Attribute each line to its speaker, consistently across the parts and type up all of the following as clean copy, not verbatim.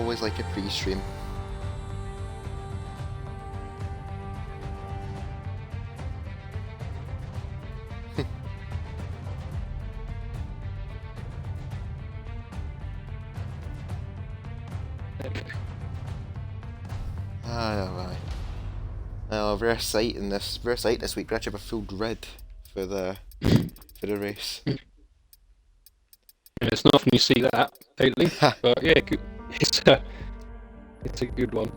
Speaker 1: always like a pre-stream. Aye. Rare sight this week. We actually have a full grid for the race.
Speaker 2: Yeah, it's not often you see that lately, but yeah, it's a good one.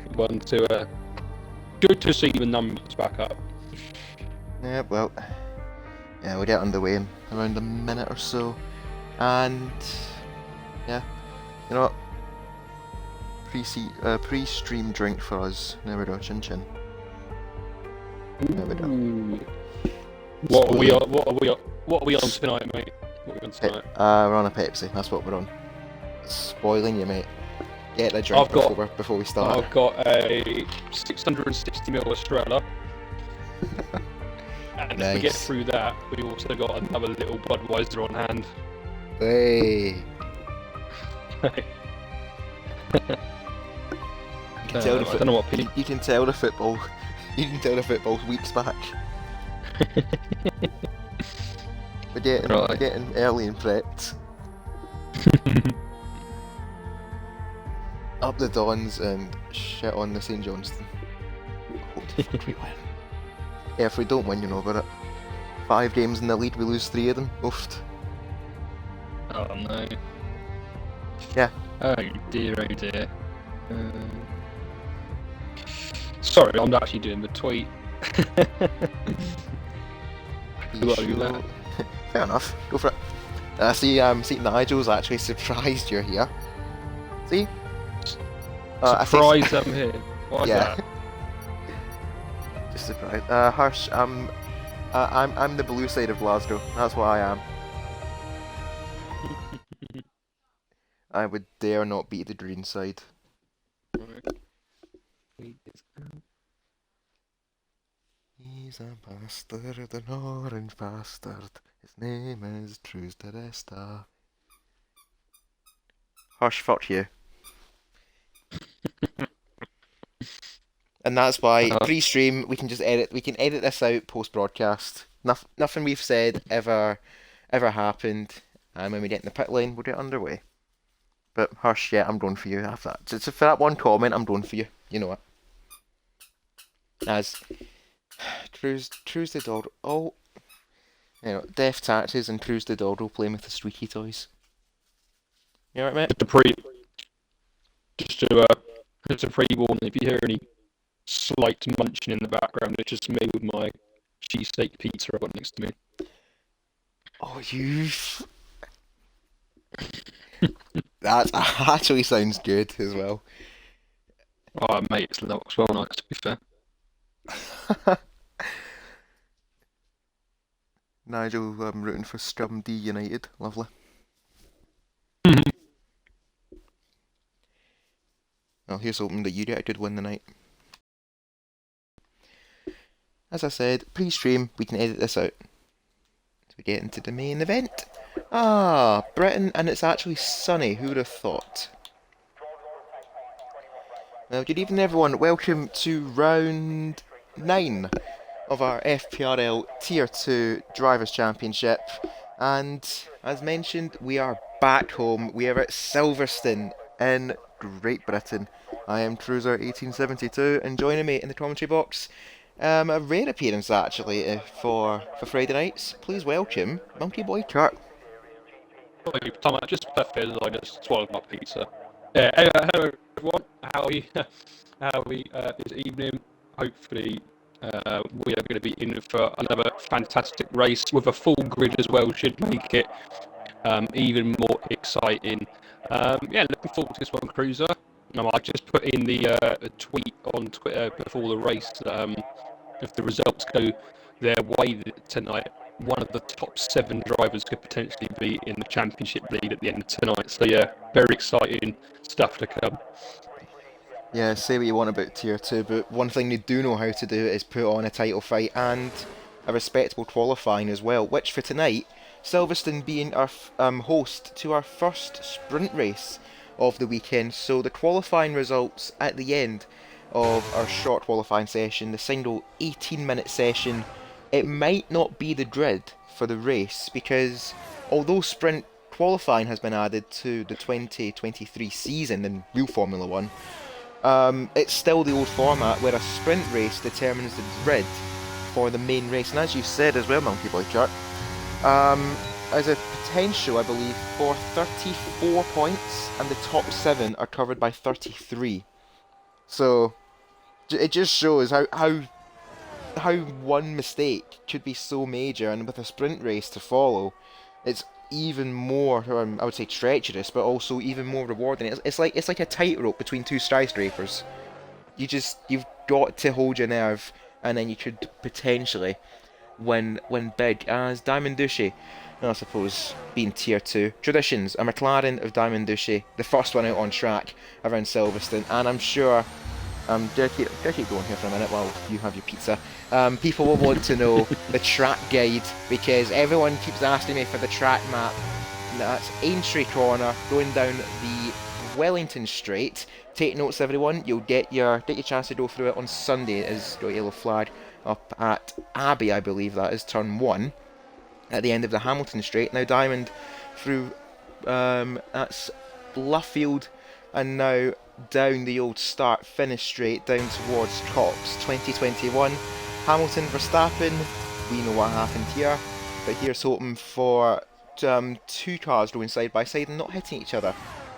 Speaker 2: Good one to good to see the numbers back up.
Speaker 1: Yeah, well, yeah, we'll get underway in around a minute or so, and yeah, you know what? Pre-stream drink for us. There we go, chin chin. There we go.
Speaker 2: What are we on tonight, mate? What are we on tonight?
Speaker 1: We're on a Pepsi. That's what we're on. Spoiling you, mate. Get a drink before we start.
Speaker 2: I've got a 660ml Estrella. And
Speaker 1: nice.
Speaker 2: If we get through that, we also got another little Budweiser on hand.
Speaker 1: Hey. You can tell the football. You can tell the football's weeks back. We're getting early and prepped. Up the Dons and shit on the St Johnston. Hope the fuck we win. Yeah, if we don't win, you know about it. 5 games in the lead, we lose 3 of them. Oofed.
Speaker 2: Oh no.
Speaker 1: Yeah.
Speaker 2: Oh dear, oh dear. Sorry, I'm actually doing the tweet.
Speaker 1: Sure? Fair enough, go for it. See, Nigel's actually surprised you're here. See?
Speaker 2: Surprised I'm here. Why is that?
Speaker 1: Just surprised. Harsh, I'm the blue side of Glasgow. That's what I am. I would dare not be the green side. He's a bastard, an orange bastard. His name is Trues de Resta. Harsh, fuck you. And that's why pre-stream we can just edit. We can edit this out post-broadcast. Nothing we've said ever happened. And when we get in the pit lane, we'll get underway. But Harsh, yeah, I'm going for you after that. So for that one comment, I'm going for you. You know what? As Trues the dog. Oh, you know, Death Taxes and Trues the dog playing with the squeaky toys. You alright, mate?
Speaker 2: Just a pre-warn, if you hear any slight munching in the background, it's just me with my cheesesteak pizza I've got next to me.
Speaker 1: Oh, you... That actually sounds good as well.
Speaker 2: Oh, mate, it looks well nice, to be fair.
Speaker 1: Nigel, I'm rooting for Scum D United. Lovely. Well, here's hoping that you get a good win tonight. As I said, pre-stream, we can edit this out. So we get into the main event. Ah, Britain, and it's actually sunny. Who would have thought? Well, good evening, everyone. Welcome to round 9 of our FPRL Tier 2 Drivers' Championship. And as mentioned, we are back home. We are at Silverstone in Great Britain. I am Trueser1872, and joining me in the commentary box, a rare appearance actually for Friday nights. Please welcome Monkey Boy Kurt.
Speaker 2: Sorry, Tom, I just as I just swallowed my pizza. Hello everyone. How are we this evening? Hopefully, we are going to be in for another fantastic race with a full grid as well. Should make it even more exciting. Looking forward to this one, Cruiser. I just put in the tweet on Twitter before the race that if the results go their way tonight, one of the top 7 drivers could potentially be in the championship lead at the end of tonight. So yeah, very exciting stuff to come.
Speaker 1: Yeah, say what you want about Tier 2, but one thing they do know how to do is put on a title fight and a respectable qualifying as well, which for tonight, Silverstone being our host to our first sprint race of the weekend. So the qualifying results at the end of our short qualifying session, the single 18-minute session, it might not be the grid for the race, because although sprint qualifying has been added to the 2023 season in real Formula 1, it's still the old format where a sprint race determines the grid for the main race. And as you said as well, Monkey Boy Chuck, as a potential, I believe, for 34 points, and the top 7 are covered by 33. So it just shows how one mistake could be so major, and with a sprint race to follow, it's even more, I would say, treacherous, but also even more rewarding. It's like a tightrope between two skyscrapers. You've got to hold your nerve, and then you could potentially win big. As Diamond Duchy, I suppose, being tier 2 traditions, a McLaren of Diamond Duchy, the first one out on track around Silverstone, and I'm sure, do I keep going here for a minute while you have your pizza? People will want to know the track guide, because everyone keeps asking me for the track map. That's Aintree Corner, going down the Wellington Straight. Take notes, everyone. You'll get your chance to go through it on Sunday. As got a yellow flag up at Abbey, I believe that is turn 1 at the end of the Hamilton Straight. Now Diamond through that's Luffield, and now down the old start-finish straight down towards Cox. 2021 Hamilton Verstappen, we know what happened here, but here's hoping for two cars going side by side and not hitting each other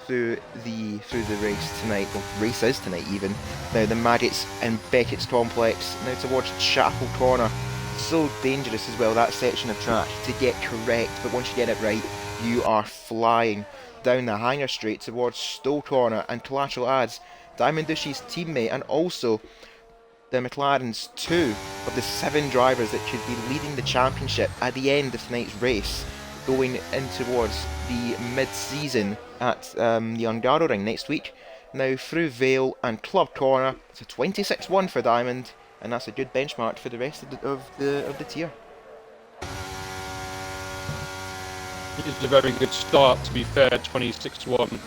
Speaker 1: through the race tonight. Well, races tonight even. Now the Maggots and Beckett's complex, now towards Chapel Corner. So dangerous as well, that section of track, to get correct, but once you get it right, you are flying. Down the Hanger Straight towards Stowe Corner, and collateral adds Diamond Duchy's teammate, and also the McLaren's 2 of the 7 drivers that could be leading the championship at the end of tonight's race, going in towards the mid-season at the Hungaroring next week. Now through Vale and Club Corner, it's a 26-1 for Diamond, and that's a good benchmark for the rest of the tier.
Speaker 2: It's a very good start, to be fair, 26-1.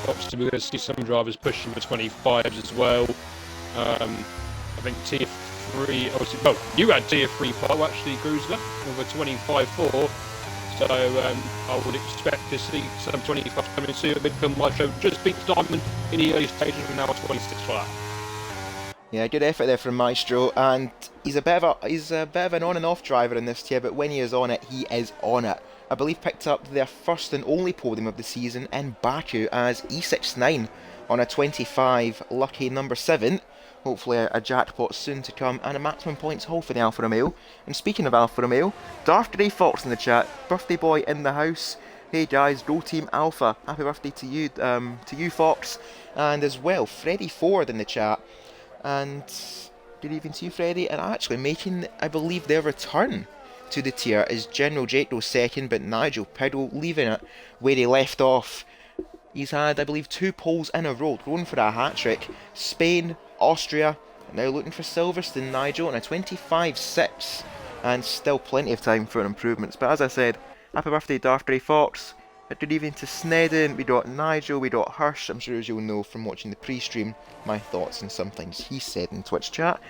Speaker 2: Obviously, we're going to see some drivers pushing for 25s as well. I think tier 3, obviously, well, you had tier 3 pole actually, Grusler, with a 25-4. So I would expect to see some 25 coming soon. Midfield Maestro just beat Diamond in the early stages, and now 26 for that.
Speaker 1: Yeah, good effort there from Maestro, and he's a bit of an on and off driver in this tier, but when he is on it, he is on it. I believe picked up their first and only podium of the season in Baku as E69 on a 25 lucky number 7. Hopefully a jackpot soon to come, and a maximum points haul for the Alfa Romeo. And speaking of Alfa Romeo, Darth Grey Fox in the chat, birthday boy in the house. Hey guys, go Team Alpha! Happy birthday to you, Fox, and as well Freddie Ford in the chat. And good evening to you, Freddie. And actually making, I believe, their return to the tier is General Jake goes second, but Nigel Piddle leaving it where he left off. He's had, I believe, 2 poles in a row, going for a hat-trick. Spain, Austria, now looking for Silverstone. Nigel on a 25-6, and still plenty of time for improvements. But as I said, happy birthday, Darth Grey Fox. Good evening to Snedden. We got Nigel, we got Hirsch. I'm sure as you'll know from watching the pre-stream, my thoughts on some things he said in Twitch chat.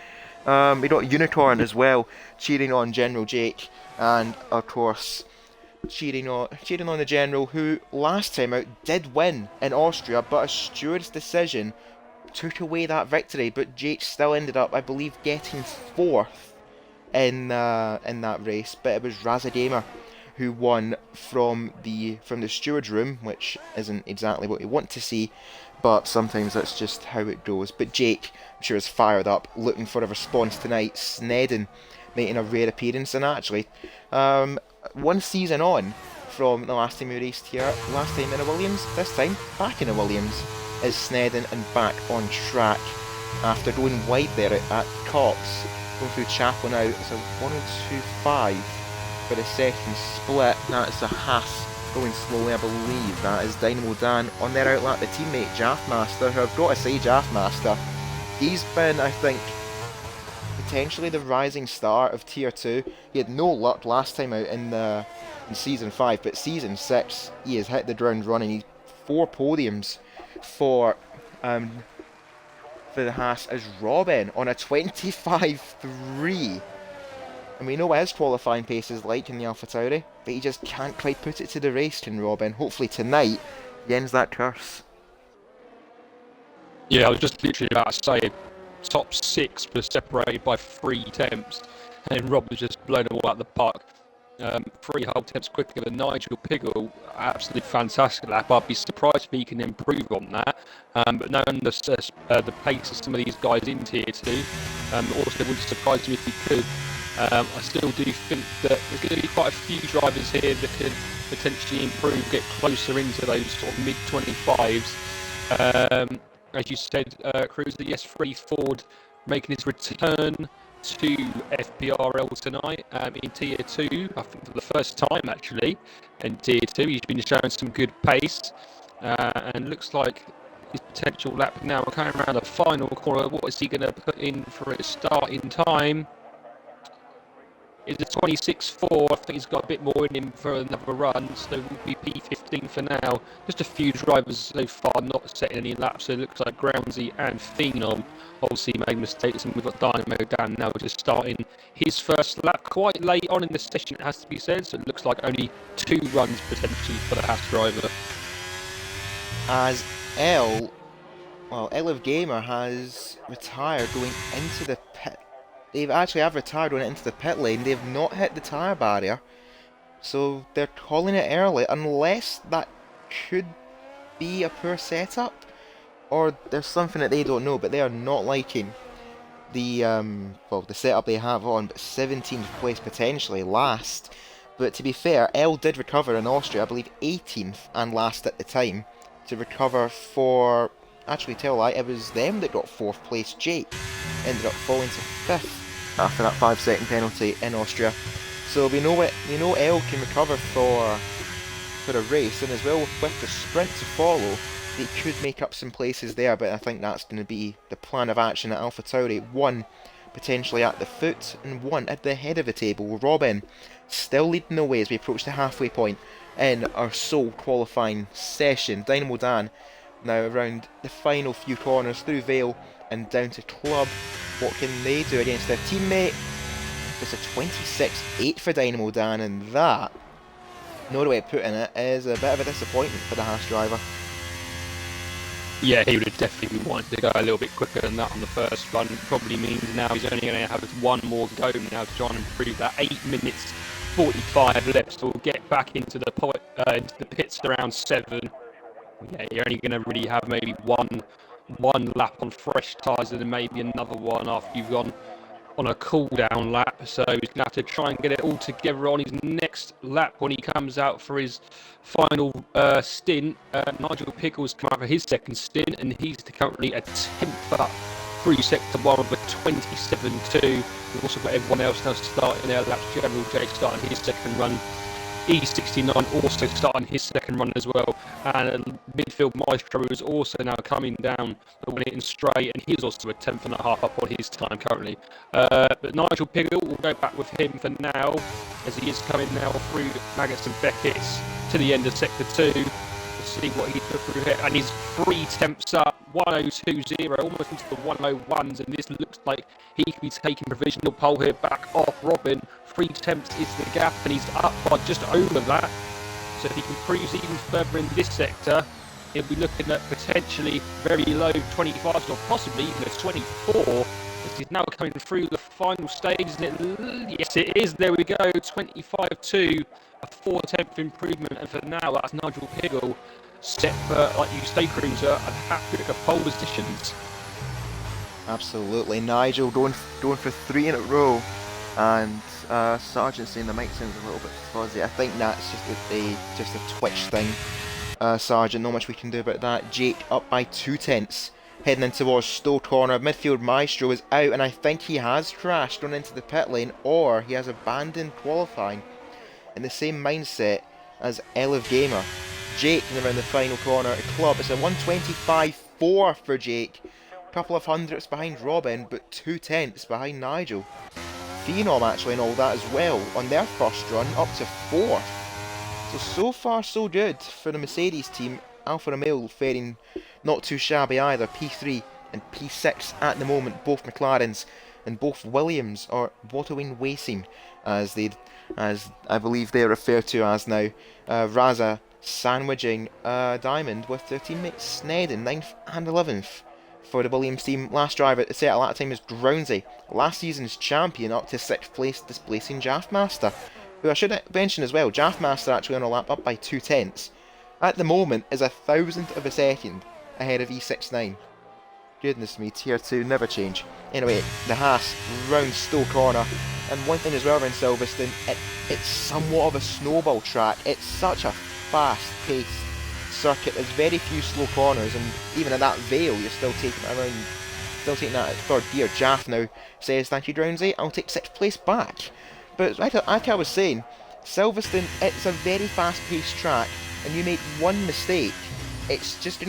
Speaker 1: We got Unicorn as well, cheering on General Jake, and of course cheering on the General, who last time out did win in Austria, but a steward's decision took away that victory. But Jake still ended up, I believe, getting 4th in that race. But it was Razagamer who won from the steward's room, which isn't exactly what you want to see, but sometimes that's just how it goes. But Jake, I'm sure, is fired up, looking for a response tonight. Snedden making a rare appearance, and actually, one season on from the last time we raced here, last time in a Williams, this time back in a Williams, is Snedden and back on track after going wide there at Cox, going through Chapel now. It's a 102.5 for the second split. That's a Haas going slowly, I believe. That is Dynamo Dan on their outlap, the teammate Jaffmaster, who I've got to say, Jaffmaster, he's been, I think, potentially the rising star of Tier 2. He had no luck last time out in Season 5, but Season 6 he has hit the ground running. He's 4 podiums for the Haas as Robin on a 25.3. And we know what his qualifying pace is like in the AlphaTauri, but he just can't quite put it to the race, can Robin. Hopefully tonight he ends that curse.
Speaker 2: Yeah, I was just literally about to say, top 6 was separated by 3 attempts, and Rob was just blown all out the park. 3 whole attempts quicker than Nigel Piggle. Absolutely fantastic lap. I'd be surprised if he can improve on that. But knowing the pace of some of these guys in Tier 2, also wouldn't surprise me if he could. I still do think that there's going to be quite a few drivers here that could potentially improve, get closer into those sort of mid-25s. As you said, Cruiser, yes, Freddie Ford making his return to FPRL tonight in Tier 2, I think for the first time actually in Tier 2. He's been showing some good pace and looks like his potential lap now coming around the final corner. What is he going to put in for a starting time? It's a 26.4. I think he's got a bit more in him for another run, so we'll be P15 for now. Just a few drivers so far not setting any laps, so it looks like Groundsy and Phenom obviously made mistakes, and we've got Dynamo Dan now just starting his first lap quite late on in the session, it has to be said, so it looks like only 2 runs potentially for the Haas driver.
Speaker 1: As Elev Gamer has retired going into the pit. They've actually have retired going into the pit lane. They've not hit the tyre barrier, so they're calling it early, unless that could be a poor setup, or there's something that they don't know. But they are not liking the the setup they have on. But 17th place potentially last. But to be fair, L did recover in Austria, I believe 18th and last at the time, to recover for. Actually, tell a lie, it was them that got 4th place. Jake ended up falling to 5th after that 5-second penalty in Austria. So we know L can recover for a race, and as well with the sprint to follow, they could make up some places there. But I think that's going to be the plan of action at AlphaTauri. 1 potentially at the foot and 1 at the head of the table. Robin still leading the way as we approach the halfway point in our sole qualifying session. Dynamo Dan now around the final few corners through Vale and down to Club. What can they do against their teammate? It's a 26.8 for Dynamo Dan, and that, no other way of putting it, is a bit of a disappointment for the Haas driver.
Speaker 2: Yeah, he would have definitely wanted to go a little bit quicker than that on the first run. It probably means now he's only going to have 1 more go now to try and improve that. 8 minutes 45 left, so we'll get back into the pits around 7. Yeah, you're only going to really have maybe one lap on fresh tyres and then maybe another one after you've gone on a cool down lap. So he's going to have to try and get it all together on his next lap when he comes out for his final stint. Nigel Pickles come out for his second stint, and he's currently a 10th up through sector 1 with a 27.2. We've also got everyone else now starting their laps. General Jake starting his second run. E69 also starting his second run as well, and midfield Maestro is also now coming down the winning straight, and he's also a 10th and a half up on his time currently. But Nigel Piggle will go back with him for now, as he is coming now through Maggots and Beckett's to the end of sector 2. Let's see what he's put through here, and he's 3 tenths up, 102.0, almost into the 101s, and this looks like he could be taking provisional pole here back off Robin. 3 tenths is the gap, and he's up by just over that. So if he can cruise even further in this sector, he'll be looking at potentially very low 25s or possibly even a 24. As he's now coming through the final stage, isn't it? Yes, it is. There we go. 25.2, a 4 tenth improvement, and for now that's Nigel Piggle set for, like you say, Cruiser, a hat-trick of pole positions.
Speaker 1: Absolutely, Nigel going for 3 in a row, and Sargent saying the mic sounds a little bit fuzzy. I think that's just a Twitch thing. Sargent, not much we can do about that. Jake up by 2 tenths, heading in towards Stowe corner. Midfield Maestro is out, and I think he has crashed on into the pit lane, or he has abandoned qualifying. In the same mindset as Elev Gamer. Jake around the final corner at Club. It's a 125.4 for Jake. couple of hundredths behind Robin, but 2/10 behind Nigel. Phenom actually and all that as well on their first run, up to 4th. So far so good for the Mercedes team. Alfa Romeo faring not too shabby either, P3 and P6 at the moment, both McLarens, and both Williams are Waterwing Racing, as I believe they are referred to as now. Raza sandwiching Diamond with their teammate Sned in 9th and 11th. For the Williams team, last driver to set a lap time is Groundsy, last season's champion, up to 6th place, displacing Jaffmaster, who I should mention as well. Jaffmaster actually on a lap up by 2/10. At the moment is a thousandth of a second ahead of E69. Goodness me, tier 2 never change. Anyway, the Haas round Stowe Corner, and one thing as well around Silverstone, it's somewhat of a snowball track. It's such a fast-paced circuit. There's very few slow corners, and even at that Vale, you're still taking that at third gear. Jaff now says, "Thank you, Drownsy. I'll take 6th place back." But like I was saying, Silverstone, it's a very fast-paced track, and you make one mistake, it's just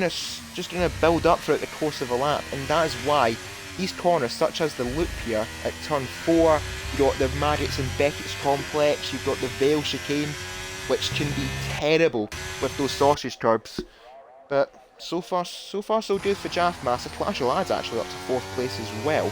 Speaker 1: gonna build up throughout the course of a lap, and that is why these corners, such as the loop here at turn 4, you've got the Maggots and Beckett's complex, you've got the Vale chicane, which can be terrible with those sausage curbs. But so far so good for Jaffmaster. Clash of Lads actually up to 4th place as well.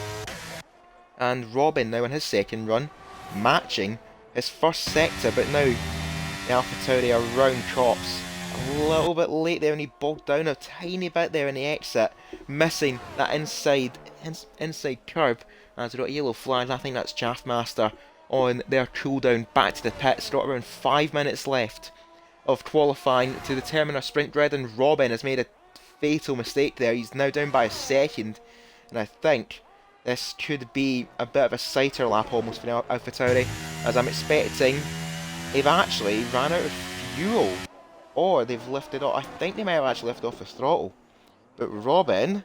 Speaker 1: And Robin now in his second run, matching his first sector, but now the AlphaTauri are round Chops. A little bit late there, and he bogged down a tiny bit there in the exit, missing that inside curb. As we got a yellow flag, I think that's Jaffmaster on their cooldown back to the pits. Got around 5 minutes left of qualifying to determine a sprint grid, and Robin has made a fatal mistake there. He's now down by a second, and I think this could be a bit of a sighter lap almost for the AlphaTauri, as I'm expecting they've actually ran out of fuel, or they've lifted off. I think they might have actually lifted off the throttle. But Robin,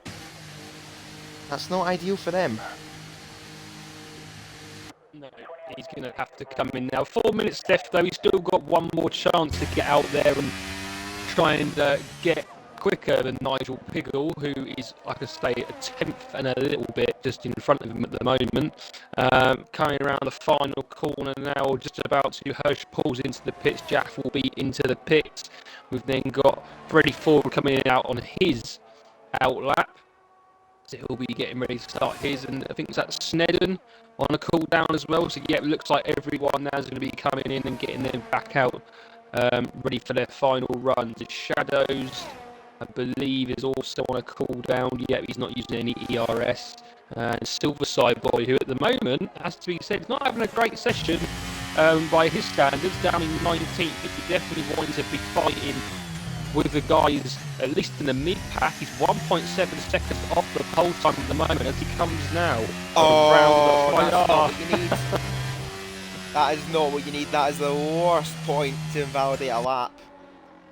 Speaker 1: that's not ideal for them.
Speaker 2: No, he's going to have to come in now. 4 minutes left though, he's still got one more chance to get out there and try and get quicker than Nigel Piggle, who is, like I say, a 10th and a little bit just in front of him at the moment. Coming around the final corner now, just about to. Hirsch pulls into the pits. Jaff will be into the pits. We've then got Freddie Ford coming out on his out lap. So he'll be getting ready to start his, and I think that's Snedden on a cool down as well. So yeah, it looks like everyone now is going to be coming in and getting them back out, ready for their final runs. It's Shadows, I believe, is also on a cool down. Yeah, he's not using any ERS. And Silverside Boy, who at the moment, has to be said, is not having a great session by his standards, down in 19th. He definitely wanting to be fighting with the guys, at least in the mid-pack. He's 1.7 seconds off the pole time at the moment as he comes now.
Speaker 1: Oh, that's not what you need. That is not what you need. That is the worst point to invalidate a lap.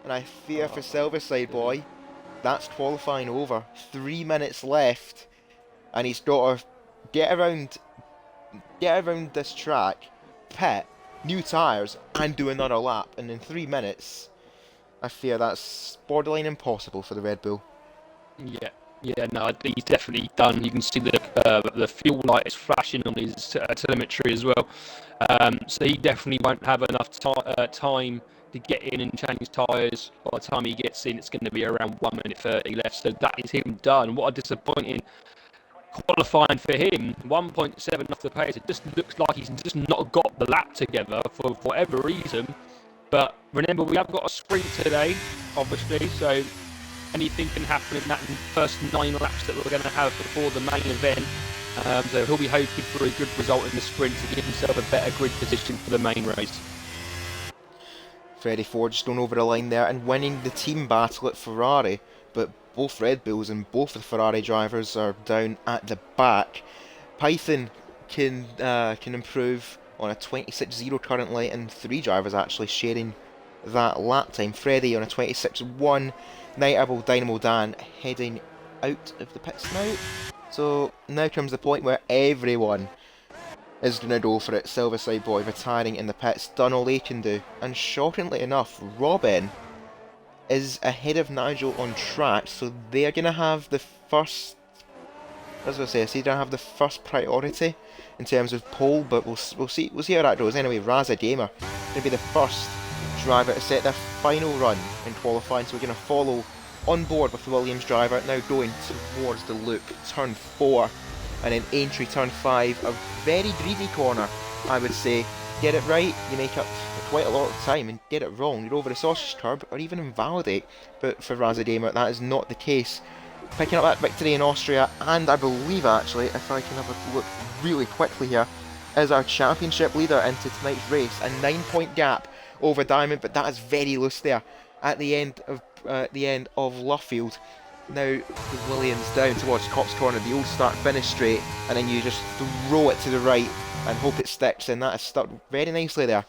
Speaker 1: And I fear for Silverside Boy, that's qualifying over. 3 minutes left, and he's got to get around this track, pit, new tyres, and do another lap. And in 3 minutes, I fear that's borderline impossible for the Red Bull.
Speaker 2: Yeah, no, he's definitely done. You can see the fuel light is flashing on his telemetry as well. So he definitely won't have enough time to get in and change tyres. By the time he gets in, it's going to be around 1 minute 30 left. So that is him done. What a disappointing qualifying for him. 1.7 off the pace. It just looks like he's just not got the lap together for whatever reason. But remember, we have got a sprint today, obviously, so anything can happen in that first 9 laps that we're going to have before the main event. So he'll be hoping for a good result in the sprint to give himself a better grid position for the main race.
Speaker 1: Freddie Ford just going over the line there and winning the team battle at Ferrari, but both Red Bulls and both the Ferrari drivers are down at the back. Python can improve on a 26.0 currently, and 3 drivers actually sharing that lap time. Freddie on a 26.1, Night Owl, Dynamo Dan heading out of the pits now. So now comes the point where everyone is going to go for it. Silverside Boy retiring in the pits, done all they can do. And shockingly enough, Robin is ahead of Nigel on track, so they're going to have the first as I say, don't have the first priority in terms of pole, but we'll see how that goes. Anyway, Raza Gamer going to be the first driver to set their final run in qualifying, so we're going to follow on board with the Williams driver, now going towards the loop, turn 4, and then entry turn 5, a very greedy corner, I would say. Get it right, you make up quite a lot of time, and get it wrong, you're over the sausage curb, or even invalidate. But for Raza Gamer, that is not the case. Picking up that victory in Austria, and I believe actually, if I can have a look really quickly here, is our championship leader into tonight's race. A 9-point gap over Diamond, but that is very loose there at the end of Luffield. Now the Williams down towards Cops Corner, the old start-finish straight, and then you just throw it to the right and hope it sticks, and that is stuck very nicely there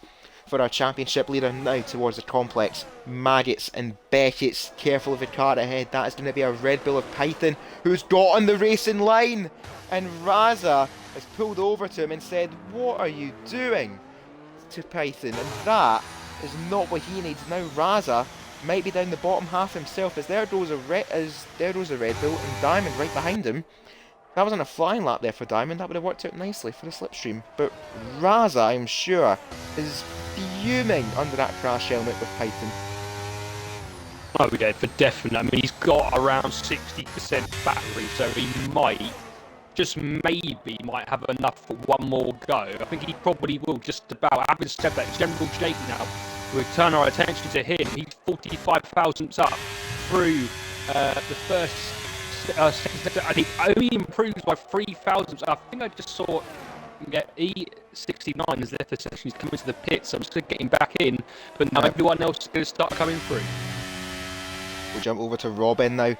Speaker 1: for our championship leader. Now towards the complex, Maggots and Beckett's, careful of the car ahead, that is going to be a Red Bull of Python, who's got on the racing line, and Raza has pulled over to him and said, "What are you doing?" to Python, and that is not what he needs. Now Raza might be down the bottom half himself, as there goes a Red Bull and Diamond right behind him. That wasn't a flying lap there for Diamond, that would have worked out nicely for the slipstream. But Raza, I'm sure, is fuming under that crash helmet with Python.
Speaker 2: Oh yeah, for definite. I mean, he's got around 60% battery, so he might, just maybe, might have enough for one more go. I think he probably will just about. Having said that, General Jake now, we'll turn our attention to him. He's 45 thousandths up through the first second sector, and he only improves by 3 thousandths. I think I just saw E69 has left the section. He's coming to the pit, so I'm just going to get him back in. But now everyone else is going to start coming through.
Speaker 1: We'll jump over to Robin now,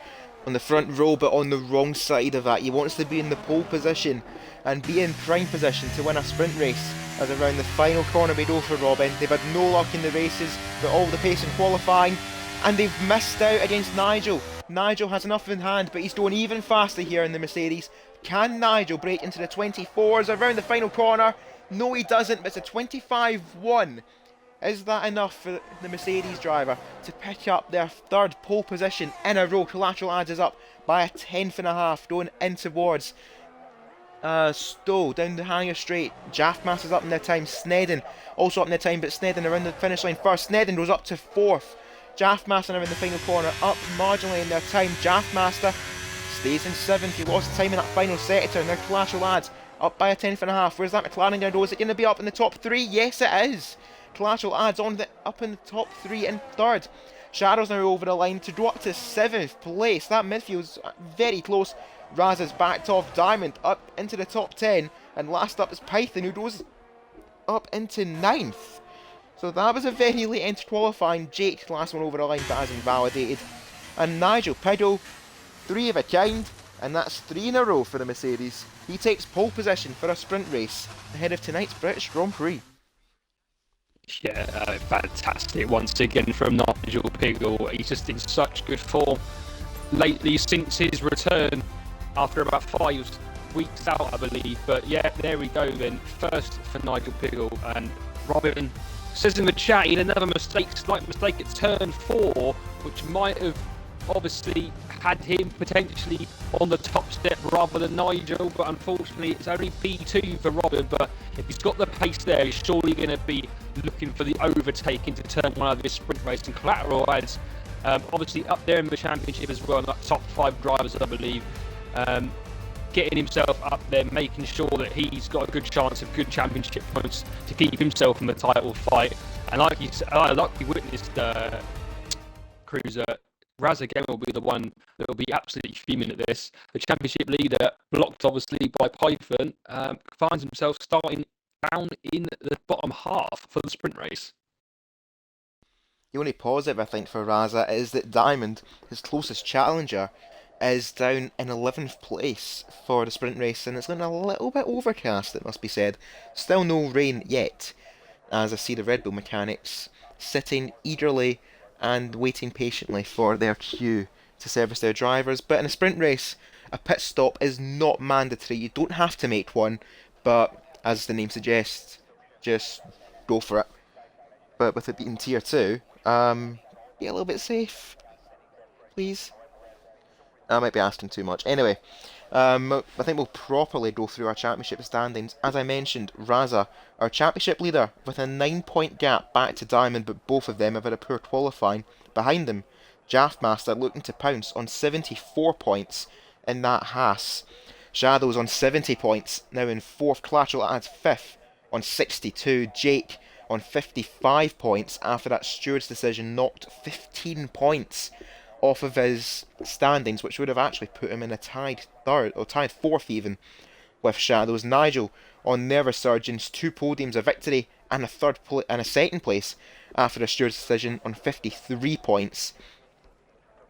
Speaker 1: on the front row, but on the wrong side of that. He wants to be in the pole position and be in prime position to win a sprint race, as around the final corner we go for Robin. They've had no luck in the races, but all the pace in qualifying, and they've missed out against Nigel. Nigel has enough in hand, but he's going even faster here in the Mercedes. Can Nigel break into the 24s around the final corner? No, he doesn't, but it's a 25-1. Is that enough for the Mercedes driver to pick up their third pole position in a row? Collateral Ads is up by a 10.5, going in towards Stowe down the Hanger Straight. Jaffmaster's up in their time. Snedden also up in their time, but Snedden around the finish line first. Snedden goes up to 4th. Jaffmaster now in the final corner, up marginally in their time. Jaffmaster stays in 7th. He lost time in that final sector. Now Collateral Ads up by a 10.5. Where's that McLaren going to go? Is it going to be up in the top 3? Yes, it is. Collateral Ads up in the top 3 and 3rd. Shadow's now over the line to go up to 7th place. That midfield's very close. Raz has backed off. Diamond up into the top 10. And last up is Python, who goes up into 9th. So that was a very late end to qualifying. Jake, last one over the line, but has invalidated. And Nigel Piddle, 3 of a kind. And that's 3 in a row for the Mercedes. He takes pole position for a sprint race ahead of tonight's British Grand Prix.
Speaker 2: Yeah, fantastic once again from Nigel Piggle. He's just in such good form lately since his return after about 5 weeks out, I believe. But yeah, there we go then. First for Nigel Piggle, and Robin says in the chat he had another slight mistake at turn 4, which might have obviously had him potentially on the top step rather than Nigel, but unfortunately it's only P2 for Robin. But if he's got the pace there, he's surely going to be looking for the overtake into turn 1 of this sprint race. And Collateral Ads obviously up there in the championship as well, like top 5 drivers I believe, getting himself up there, making sure that he's got a good chance of good championship points to keep himself in the title fight. And like we witnessed, Cruiser Raz again will be the one that will be absolutely fuming at this. The championship leader, blocked obviously by Python, finds himself starting down in the bottom half for the sprint race.
Speaker 1: The only positive I think for Raza is that Diamond, his closest challenger, is down in 11th place for the sprint race, and it's looking a little bit overcast, it must be said. Still no rain yet, as I see the Red Bull mechanics sitting eagerly and waiting patiently for their cue to service their drivers. But in a sprint race, a pit stop is not mandatory. You don't have to make one, but as the name suggests, just go for it. But with it being tier 2, be a little bit safe, please. I might be asking too much. Anyway, I think we'll properly go through our championship standings. As I mentioned, Raza, our championship leader, with a 9 point gap back to Diamond, but both of them have had a poor qualifying. Behind them, Jaffmaster looking to pounce on 74 points in that Haas. Shadows on 70 points, now in 4th. Collateral adds 5th on 62. Jake on 55 points after that steward's decision knocked 15 points off of his standings, which would have actually put him in a tied 3rd, or tied 4th even, with Shadows. Nigel on their resurgence, 2 podiums, a victory, and a 2nd place after a steward's decision on 53 points.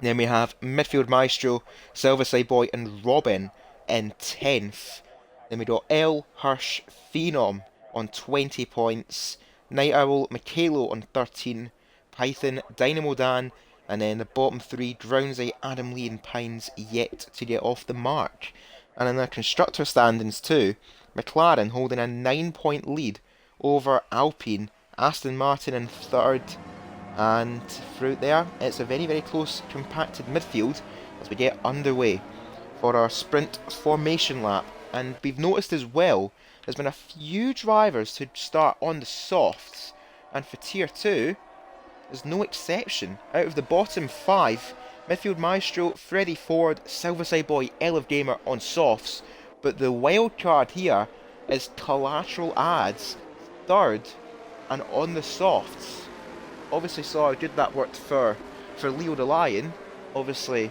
Speaker 1: Then we have Midfield Maestro, Silverside Boy, and Robin in 10th. Then we got L, Hirsch, Phenom on 20 points. Night Owl, Michaelo on 13. Python, Dynamo Dan, and then the bottom 3, Drownsy, Adam Lee, and Pines, yet to get off the mark. And in the constructor standings too, McLaren holding a 9 point lead over Alpine, Aston Martin in 3rd, and throughout there, it's a very, very close, compacted midfield as we get underway for our sprint formation lap. And we've noticed as well, there's been a few drivers to start on the softs, and for Tier 2, there's no exception. Out of the bottom 5, Midfield Maestro, Freddy Ford, Silverside Boy, Elf Gamer on softs, but the wild card here is Collateral Ads, 3rd, and on the softs. Obviously saw how good that worked for Leo the Lion, obviously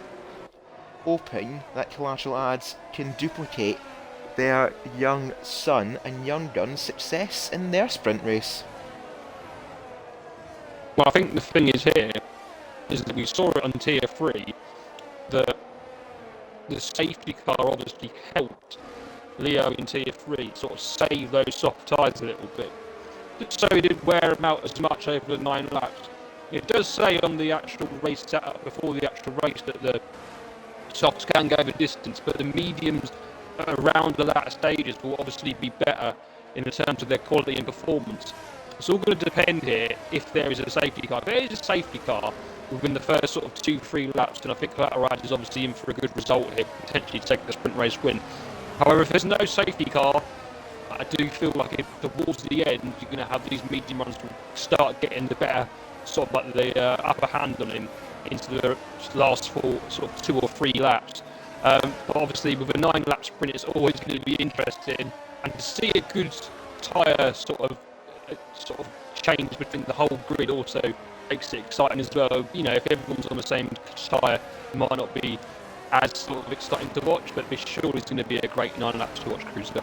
Speaker 1: hoping that Collateral Ads can duplicate their young son and young gun's success in their sprint race.
Speaker 2: Well, I think the thing is here is that we saw it on Tier 3 that the safety car obviously helped Leo in Tier 3 sort of save those soft tyres a little bit, so he didn't wear them out as much over the 9 laps. It does say on the actual race setup before the actual race that the softs can go the distance, but the mediums around the latter stages will obviously be better in terms of their quality and performance. It's all going to depend here if there is a safety car. If there is a safety car within the first sort of 2-3 laps, then I think Collateral is obviously in for a good result here, potentially take the sprint race win. However, if there's no safety car, I do feel like if towards the end you're going to have these medium runs will start getting the better sort of like the upper hand on him into the last 4 sort of 2 or 3 laps. But obviously with a 9-lap sprint, it's always going to be interesting, and to see a good tyre sort of change between the whole grid also makes it exciting as well. You know, if everyone's on the same tyre, it might not be as sort of exciting to watch, but this surely is going to be a great 9 laps to watch Cruiser.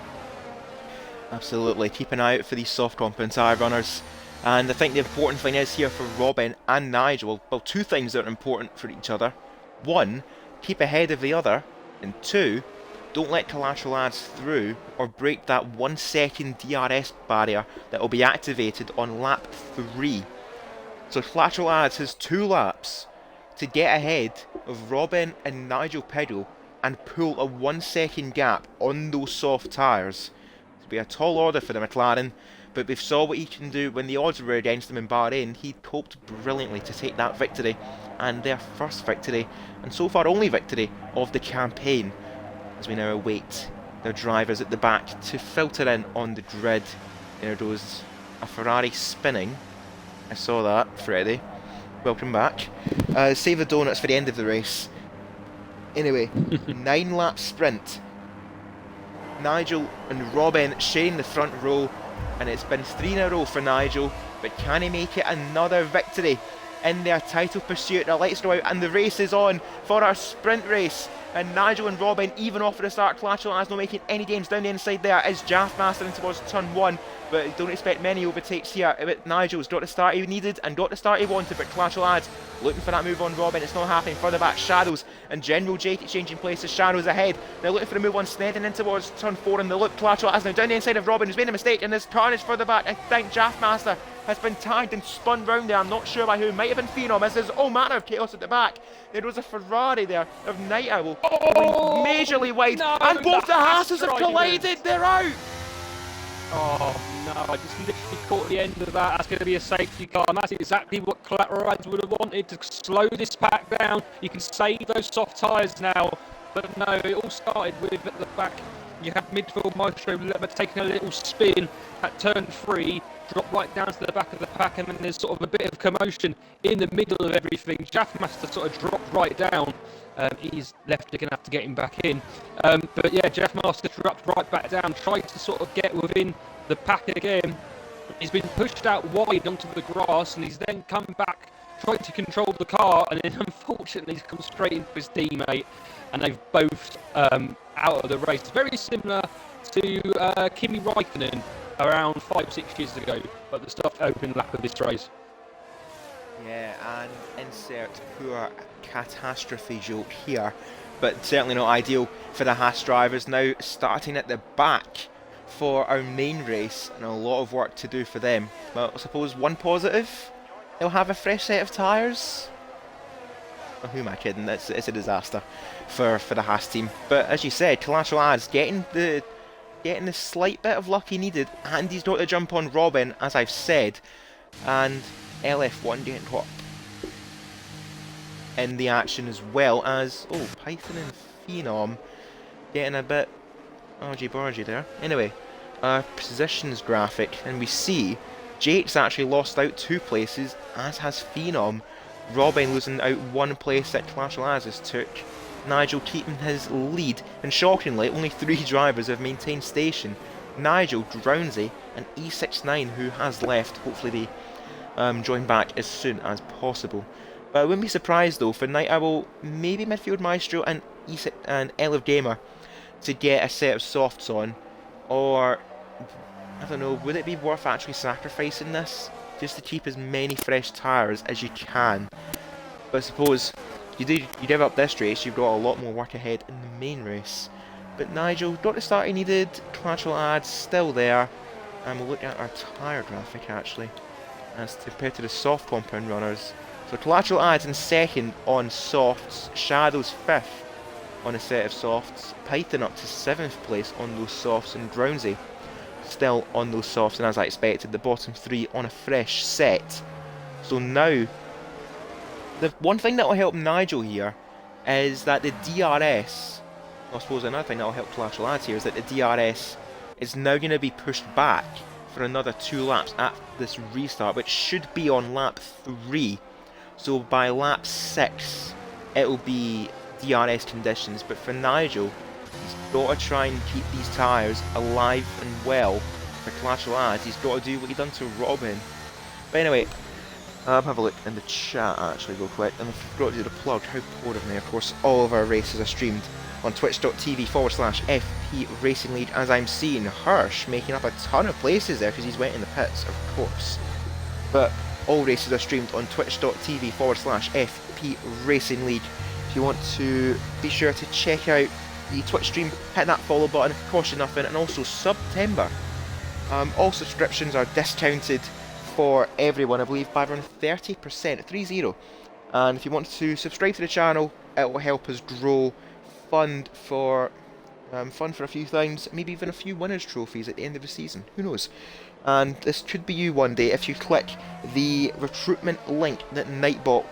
Speaker 1: Absolutely, keep an eye out for these soft compound tyre runners. And I think the important thing is here for Robin and Nigel, well, 2 things that are important for each other. 1, keep ahead of the other, and 2, don't let Collateral Ads through or break that 1 second DRS barrier that will be activated on lap 3. So Collateral Ads has 2 laps to get ahead of Robin and Nigel Piddle and pull a 1 second gap on those soft tyres. It'll be a tall order for the McLaren, but we saw what he can do when the odds were against him in Bahrain. He coped brilliantly to take that victory, and their first victory, and so far only victory, of the campaign, as we now await their drivers at the back to filter in on the grid. There goes a Ferrari spinning. I saw that, Freddie. Welcome back. Save the donuts for the end of the race. Anyway, 9-lap sprint. Nigel and Robin sharing the front row, and it's been 3 in a row for Nigel, but can he make it another victory in their title pursuit? The lights go out and the race is on for our sprint race, and Nigel and Robin even off at the start. Collateral is not making any gains down the inside. There is Jaffmaster in towards turn 1, but don't expect many overtakes here. But Nigel's got the start he needed and got the start he wanted, but Collateral Ads looking for that move on Robin. It's not happening. Further back, Shadows and General Jake exchanging places. Shadows ahead. They're looking for a move on Snedden in towards turn 4 in the loop. Collateral Ads now down the inside of Robin, who's made a mistake, and there's carnage further back. I think Jaffmaster has been tagged and spun round there. I'm not sure by who. Might have been Phenom, as there's all manner of chaos at the back. There was a Ferrari there of Night Owl going majorly wide,
Speaker 2: no,
Speaker 1: and both the Haas's have
Speaker 2: driving
Speaker 1: collided. They're out.
Speaker 2: Oh no, I just literally caught the end of that. That's going to be a safety car, and that's exactly what collateralize would have wanted, to slow this pack down. You can save those soft tyres now, but no, it all started with at the back. You have midfield Maestro taking a little spin at turn 3, drop right down to the back of the pack, and then there's sort of a bit of commotion in the middle of everything. Jaffmaster sort of dropped right down. He's left, they're going to have to get him back in. But yeah, Jaffmaster dropped right back down, tried to sort of get within the pack again. He's been pushed out wide onto the grass, and he's then come back, tried to control the car, and then unfortunately he's come straight into his teammate, and they've both out of the race. Very similar to Kimi Raikkonen around 5-6 years ago, but the stuff open lap of this race.
Speaker 1: Yeah, and insert poor catastrophe joke here, but certainly not ideal for the Haas drivers. Now starting at the back for our main race, and a lot of work to do for them. Well, I suppose one positive, they'll have a fresh set of tyres. Oh, who am I kidding? It's a disaster for the Haas team. But as you said, collateral adds getting the slight bit of luck he needed, and he's got to jump on Robin, as I've said, and LF1 getting caught in the action, as well as Python and Phenom getting a bit argy-bargy there. Anyway, positions graphic, and we see Jake's actually lost out 2 places, as has Phenom. Robin losing out 1 place that Collateral Azes took. Nigel keeping his lead, and shockingly, only 3 drivers have maintained station. Nigel, Drownsy, and E69, who has left. Hopefully they join back as soon as possible. But I wouldn't be surprised though for Night Owl, maybe Midfield Maestro and Elif Gamer to get a set of softs on, or I don't know, would it be worth actually sacrificing this just to keep as many fresh tyres as you can? But I suppose you give up this race, you've got a lot more work ahead in the main race. But Nigel got the start he needed, collateral ads still there, and we'll look at our tyre graphic actually as compared to the soft compound runners. So collateral ads in second on softs, Shadows 5th on a set of softs, Python up to 7th place on those softs, and Drownsy still on those softs, and as I expected, the bottom 3 on a fresh set. So now, the one thing that will help Nigel here is that the DRS, I suppose another thing that will help collateral ads here is that the DRS is now going to be pushed back for another 2 laps at this restart, which should be on lap 3. So by lap 6 it will be DRS conditions, but for Nigel he's got to try and keep these tyres alive and well for collateral ads. He's got to do what he done to Robin. But anyway, have a look in the chat actually real quick, and I forgot to do the plug. How poor of me. Of course, all of our races are streamed on twitch.tv/FP Racing League, as I'm seeing Hirsch making up a ton of places there because he's went in the pits, of course. But all races are streamed on twitch.tv/FP Racing League. If you want to be sure to check out the Twitch stream, hit that follow button, cost you nothing, and also September. All subscriptions are discounted for everyone, I believe, by around 30%, 30. And if you want to subscribe to the channel, it will help us grow, fund for a few things, maybe even a few winners' trophies at the end of the season. Who knows? And this could be you one day if you click the recruitment link that Nightbot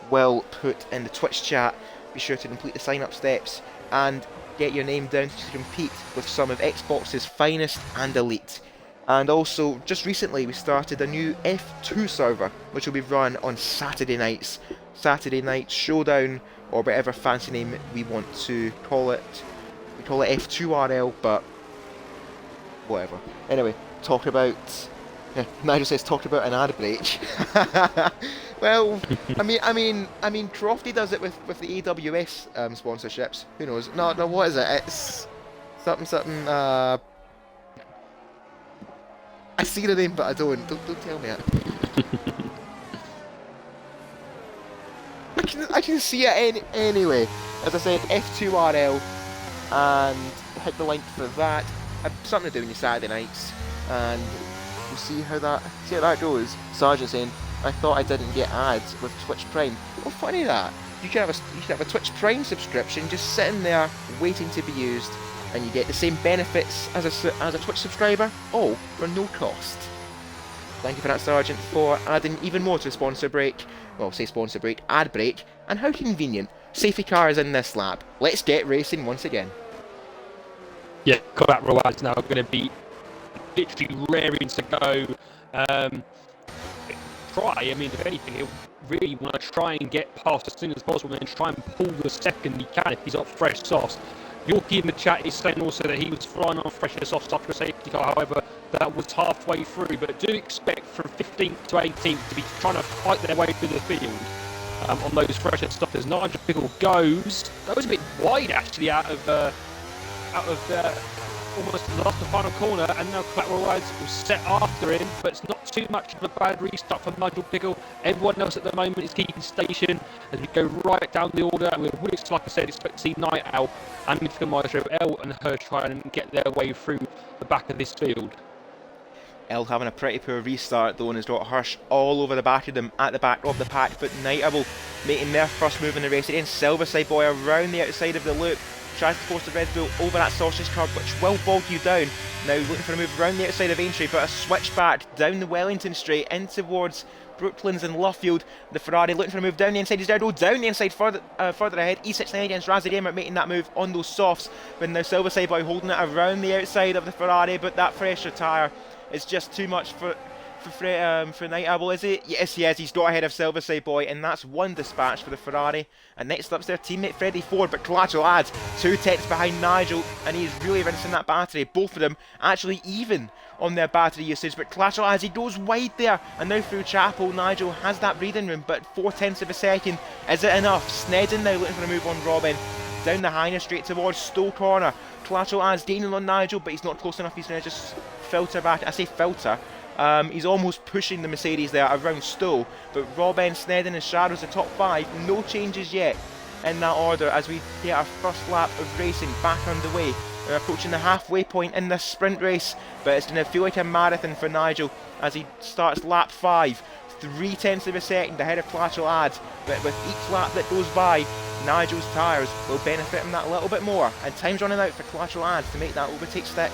Speaker 1: will put in the Twitch chat. Be sure to complete the sign-up steps and get your name down to compete with some of Xbox's finest and elite. And also, just recently we started a new F2 server, which will be run on Saturday nights. Saturday Night Showdown, or whatever fancy name we want to call it. We call it F2RL, but whatever. Anyway, talk about... Yeah, Nigel says talk about an ad break. Well, I mean, Crofty does it with the AWS sponsorships. Who knows? No, what is it? It's something. I see the name, but I don't. Don't tell me it. I can see it anyway. As I said, F2RL, and hit the link for that. Something to do on your Saturday nights, and we'll see how that goes. Sergeant saying, I thought I didn't get ads with Twitch Prime. Oh, funny that. You can have a Twitch Prime subscription just sitting there waiting to be used. and you get the same benefits as a Twitch subscriber, all for no cost. Thank you for that, Sergeant, for adding even more to the sponsor break. Well, say sponsor break, ad break, and how convenient. Safety car is in this lap. Let's get racing once again.
Speaker 2: Yeah, collateral ads now are going to be literally raring to go. I mean, if anything, he'll really want to try and get past as soon as possible and try and pull the second he can if he's got fresh softs. Yorkie in the chat is saying also that he was flying on fresher softs after a safety car, however, that was halfway through. But do expect from 15th to 18th to be trying to fight their way through the field on those fresher softs. As Nigel Pickle goes a bit wide actually out of almost the last and final corner, and now Collateral Ads will set after him, but it's not too much of a bad restart for Nigel Pickle. Everyone else at the moment is keeping station as we go right down the order, and we would, like I said, expect to see Night Owl and Mythical Maestro L and her try and get their way through the back of this field.
Speaker 1: L having a pretty poor restart though, and has got Hirsch all over the back of them at the back of the pack, but Night Owl making their first move in the race again. Silverside Boy around the outside of the loop, tries to force the Red Bull over that sausage curb, which will bog you down. Now looking for a move around the outside of Aintree, but a switch back down the Wellington straight in towards Brooklands and Luffield. The Ferrari looking for a move down the inside. He's down the inside further ahead. E69 against Razadema making that move on those softs, but now Silverside Boy holding it around the outside of the Ferrari, but that fresher tyre is just too much for Night Owl, is it? Yes, he is. He's got ahead of Silverside Boy, and that's one dispatch for the Ferrari. And next up's their teammate Freddie Ford, but Collateral Ads 2 tenths behind Nigel, and he's really rinsing that battery. Both of them actually even on their battery usage, but Collateral Ads, he goes wide there, and now through Chapel, Nigel has that breathing room, but 4 tenths of a second. Is it enough? Snedden now looking for a move on Robin. Down the Highness straight towards Stowe Corner. Collateral Ads gaining on Nigel, but he's not close enough. He's going to just filter back. I say filter. He's almost pushing the Mercedes there around Stowe, but Robin, Snedden and Shadows the top 5. No changes yet in that order as we get our first lap of racing back underway. We're approaching the halfway point in this sprint race, but it's going to feel like a marathon for Nigel as he starts lap 5. 3 tenths of a second ahead of Collateral Ads, but with each lap that goes by, Nigel's tyres will benefit him that little bit more, and time's running out for Collateral Ads to make that overtake stick.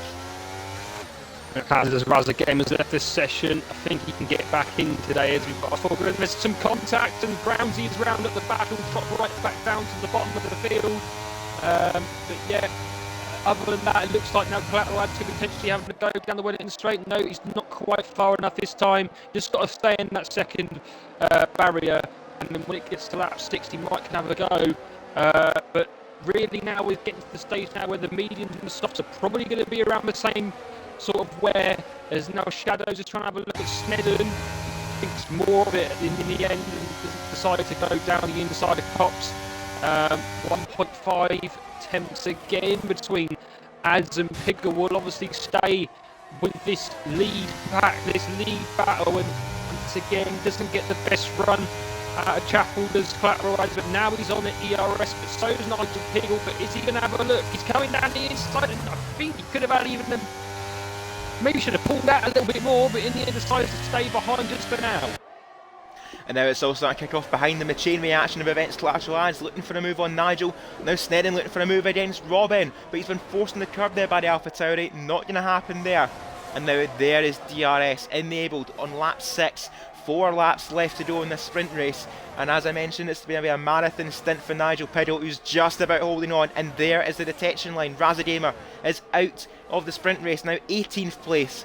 Speaker 2: As Raza Game has left this session, I think he can get back in today as we've got a full grid. There's some contact and Brownsy is round at the back, will drop right back down to the bottom of the field. But yeah, other than that, it looks like now Collateral Ads could potentially having to go down the Wellington straight. No, he's not quite far enough this time. Just got to stay in that second barrier, and then when it gets to lap 60, Mike can have a go. But really now we're getting to the stage now where the mediums and the softs are probably going to be around the same sort of where as now Shadows is trying to have a look at Snedden, thinks more of it in the end and decided to go down the inside of Cops. 1.5 tenths again between Ads and Piggle. Will obviously stay with this lead battle, and once again doesn't get the best run out of Chapel, does Collateral Ads, but now he's on the ERS, but so is Nigel Piggle. But is he going to have a look? He's coming down the inside, and I think he could have had even maybe should have pulled out a little bit more, but in the end decided to stay behind us for now.
Speaker 1: And now it's all starting to kick off behind them. A chain reaction of events. Collateral Ads looking for a move on Nigel. Now Snedden looking for a move against Robin, but he's been forced on the curb there by the Alpha Tauri. Not going to happen there. And now there is DRS enabled on lap 6. 4 laps left to go in this sprint race, and as I mentioned, it's going to be a marathon stint for Nigel Piggle, who's just about holding on. And there is the detection line. Razagamer is out of the sprint race now, 18th place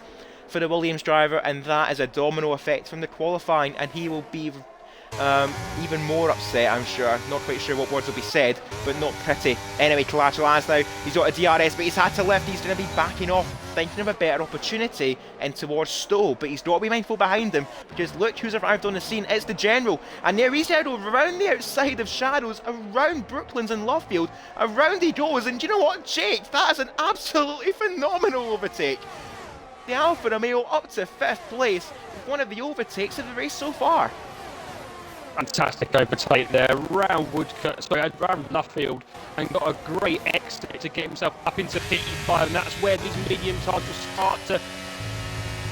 Speaker 1: for the Williams driver, and that is a domino effect from the qualifying, and he will be even more upset, I'm sure. Not quite sure what words will be said, but not pretty. Anyway, Collateral Ads now, he's got a DRS, but he's had to lift. He's going to be backing off, thinking of a better opportunity and towards Stowe, but he's got to be mindful behind him, because look who's arrived on the scene. It's the General, and there he's headed around the outside of Shadows, around Brooklands and Luffield. Around he goes, and do you know what, Jake? That is an absolutely phenomenal overtake. The Alfa Romeo up to 5th place, one of the overtakes of the race so far.
Speaker 2: Fantastic overtake there around around Luffield, and got a great exit to get himself up into P5, and that's where these medium tyres will start to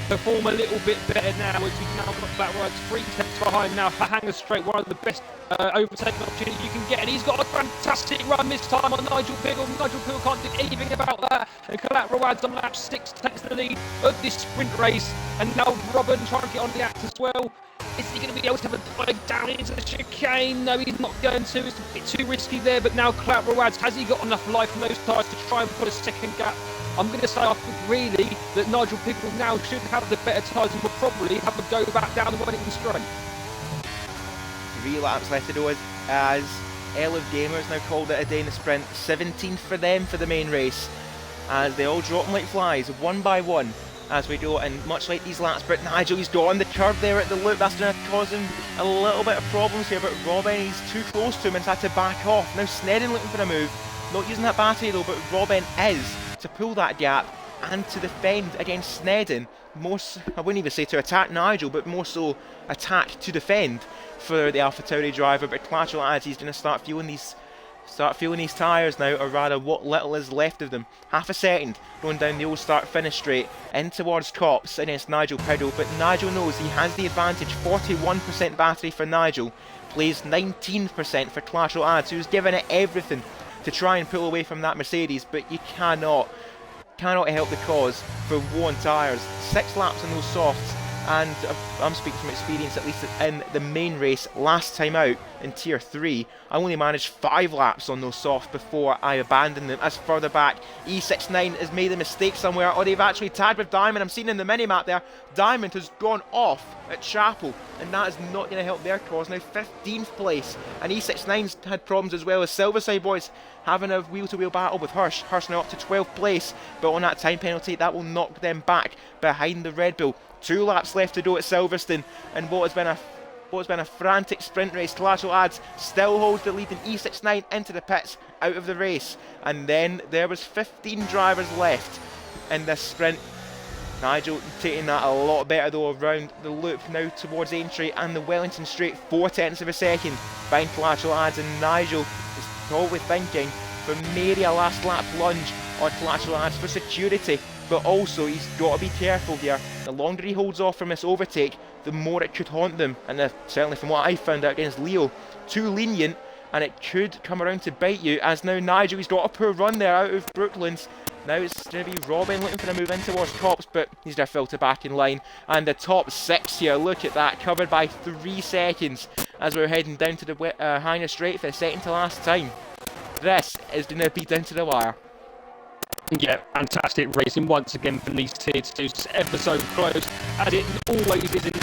Speaker 2: perform a little bit better now as we've now got Clap Rides 3 tenths behind now. Hanger Straight, one of the best overtaking opportunities you can get, and he's got a fantastic run this time on Nigel Piggle. Nigel Piggle can't do anything about that, and Collateral Rides on lap 6 takes the lead of this sprint race, and now Robin trying to get on the act as well. Is he going to be able to have a dive down into the chicane? No, he's not going to. It's a bit too risky there, but now Collateral Rides, has he got enough life in those tyres to try and put a second gap? I'm going to say, I think really that Nigel Piggle now should have the better tyres and will probably have a go back down the Wellington Straight.
Speaker 1: 3 laps left to go as Elif Gamers now called it a day in the sprint. 17th for them for the main race, as they all drop like flies, one by one as we go, and much like these laps. But Nigel, he's got on the curve there at the loop. That's going to cause him a little bit of problems here, but Robin, he's too close to him and has had to back off. Now Snedden looking for a move, not using that battery though, but Robin is to pull that gap and to defend against Snedden. I wouldn't even say to attack Nigel, but more so attack to defend for the AlphaTauri driver. But Collateral adds he's going to start feeling these tyres now, or rather what little is left of them. Half a second going down the old start finish straight in towards Copse against Nigel Piggle, but Nigel knows he has the advantage. 41% battery for Nigel, plays 19% for Collateral adds, who's given it everything to try and pull away from that Mercedes, but you cannot help the cause for worn tyres. 6 laps on those softs, and I'm speaking from experience, at least in the main race last time out in Tier 3, I only managed 5 laps on those softs before I abandoned them. As further back, E69 has made a mistake somewhere, or they've actually tagged with Diamond. I'm seeing in the mini-map there, Diamond has gone off at Chapel, and that is not going to help their cause. Now 15th place, and E69's had problems as well as Silverside Boys having a wheel-to-wheel battle with Hirsch. Hirsch now up to 12th place, but on that time penalty, that will knock them back behind the Red Bull. 2 laps left to go at Silverstone, and what has been a frantic sprint race. Collateral adds still holds the lead in E69 into the pits, out of the race, and then there was 15 drivers left in this sprint. Nigel taking that a lot better though around the loop now towards Aintree and the Wellington Straight, 4 tenths of a second behind Collateral adds, and Nigel is probably thinking for maybe a last lap lunge on Collateral adds for security, but also he's got to be careful here. The longer he holds off from this overtake, the more it could haunt them, and certainly from what I found out against Leo, too lenient and it could come around to bite you, as now Nigel, he's got a poor run there out of Brooklands. Now it's going to be Robin looking for a move in towards Copse, but he's going to filter back in line. And the top 6 here, look at that, covered by 3 seconds as we're heading down to the Hanger Straight for the second to last time. This is going to be down to the wire.
Speaker 2: Yeah, fantastic racing once again from these Tier 2s, ever so close, as it always is in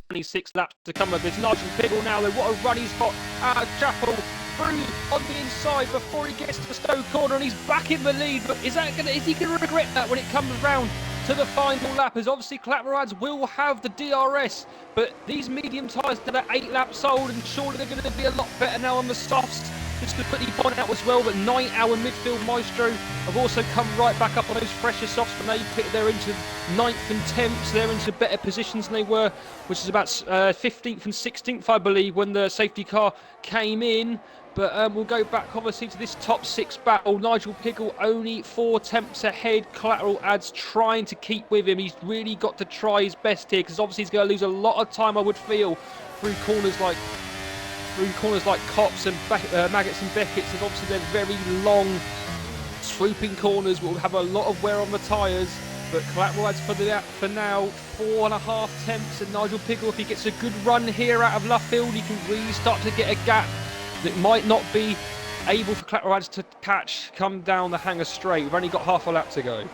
Speaker 2: 26 laps to come of this. Nigel Piggle now, though, what a run he's got out of Chapel, through on the inside before he gets to the Stowe corner, and he's back in the lead. But is he going to regret that when it comes round to the final lap? As obviously Clapmarads will have the DRS, but these medium tyres that are 8 laps old, and surely they're going to be a lot better now on the softs. Just to quickly point out as well that Night Owl and Midfield Maestro have also come right back up on those fresher softs, but they're into 9th and 10th, so they're into better positions than they were, which is about 15th and 16th, I believe, when the safety car came in. But we'll go back, obviously, to this top 6 battle. Nigel Piggle only 4 tenths ahead. Collateral adds trying to keep with him. He's really got to try his best here, because obviously he's going to lose a lot of time, I would feel, through corners like Copse and Maggots and Beckett's, and obviously they're very long, swooping corners, will have a lot of wear on the tyres. But Collateral adds for now 4.5 tenths, and Nigel Piggle, if he gets a good run here out of Luffield, he can really start to get a gap that might not be able for Collateral adds to come down the Hanger Straight. We've only got half a lap to go.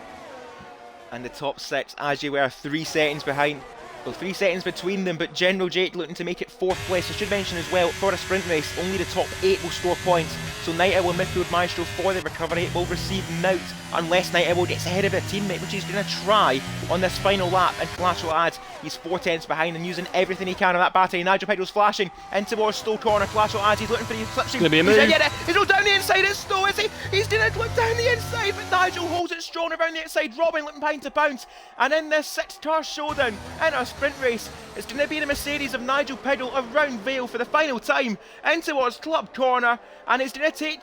Speaker 1: And the top 6, as you were, 3 seconds behind. Well, 3 seconds between them, but General Jake looking to make it 4th place. I should mention as well, for a sprint race, only the top 8 will score points. So Night Owl and Midfield Maestro for the recovery will receive nout, unless Night Owl gets ahead of a teammate, which he's going to try on this final lap. And Collateral adds, he's 4 tenths behind and using everything he can on that battery. Nigel Piggle's flashing in towards Stowe corner. Collateral adds, he's looking for the slipstream.
Speaker 2: Gonna be a move.
Speaker 1: He's all down the inside, it's Stowe, is he? He's going to look down the inside, but Nigel holds it strong around the outside. Robin looking behind to bounce. And in this 6-car showdown, in a sprint race, it's going to be the Mercedes of Nigel Piggle around Vale for the final time, in towards Club Corner, and it's going to take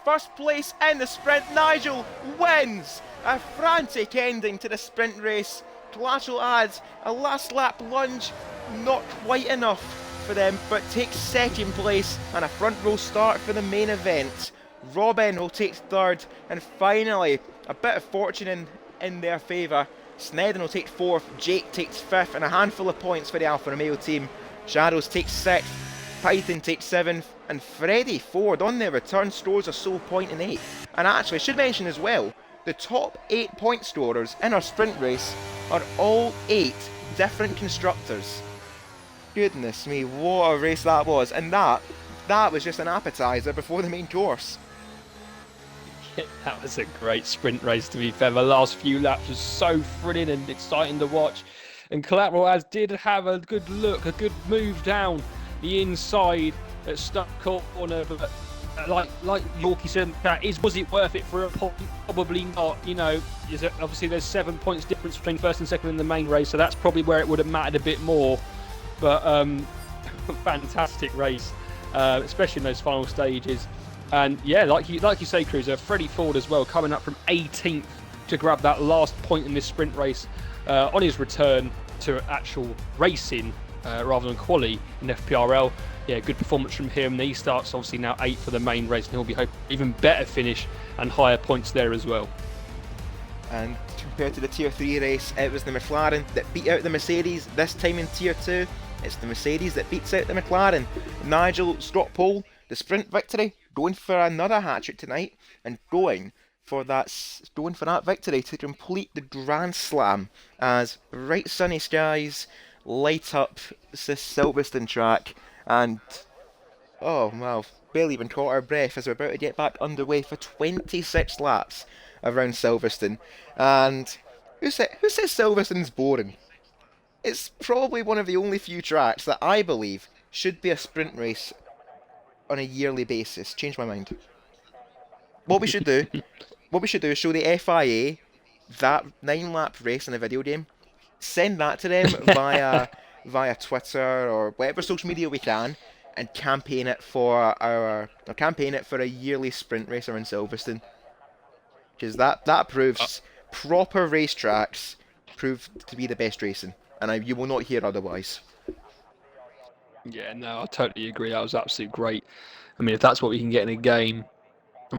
Speaker 1: first place in the sprint. Nigel wins A frantic ending to the sprint race. Glasgow adds a last lap lunge, not quite enough for them, but takes second place and a front row start for the main event. Robin will take third, and finally, a bit of fortune in their favour. Snedden will take fourth, Jake takes fifth, and a handful of points for the Alfa Romeo team. Shadows takes sixth, Python takes seventh, and Freddie Ford on their return scores a sole point in eighth. And actually, I should mention as well, the top 8 point scorers in our sprint race are all 8 different constructors. Goodness me, what a race that was. And that was just an appetizer before the main course.
Speaker 2: That was a great sprint race, to be fair. The last few laps was so thrilling and exciting to watch. And Collateral as did have a good look, a good move down the inside at Stuck Corner. But like Yorkie said, was it worth it for a point? Probably not. You know, obviously there's 7 points difference between first and second in the main race, so that's probably where it would have mattered a bit more. But fantastic race, especially in those final stages. And yeah, like you say, Cruiser, Freddie Ford as well, coming up from 18th to grab that last point in this sprint race on his return to actual racing rather than quali in FPRL. Yeah, good performance from him. He starts obviously now 8th for the main race, and he'll be hoping even better finish and higher points there as well.
Speaker 1: And compared to the Tier 3 race, it was the McLaren that beat out the Mercedes. This time in Tier 2, it's the Mercedes that beats out the McLaren. Nigel struck pole, the sprint victory, going for another hat-trick tonight, and going for that victory to complete the Grand Slam as bright sunny skies light up the Silverstone track, and oh wow, barely even caught our breath as we're about to get back underway for 26 laps around Silverstone. And who says Silverstone's boring? It's probably one of the only few tracks that I believe should be a sprint race on a yearly basis. Change my mind. What we should do is show the FIA that 9-lap race in a video game, send that to them via Twitter or whatever social media we can, and campaign it for a yearly sprint race around Silverstone. Because that proves proper racetracks prove to be the best racing, and you will not hear otherwise.
Speaker 2: Yeah, no, I totally agree. That was absolutely great. I mean, if that's what we can get in a game,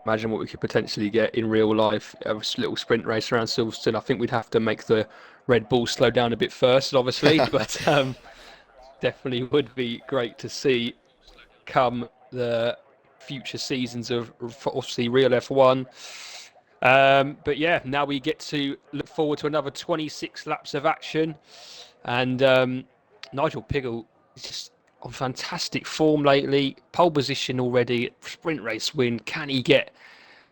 Speaker 2: imagine what we could potentially get in real life. A little sprint race around Silverstone. I think we'd have to make the Red Bull slow down a bit first, obviously, but definitely would be great to see come the future seasons of obviously real F1. But yeah, now we get to look forward to another 26 laps of action, and Nigel Piggle is just on fantastic form lately. Pole position already, sprint race win. Can he get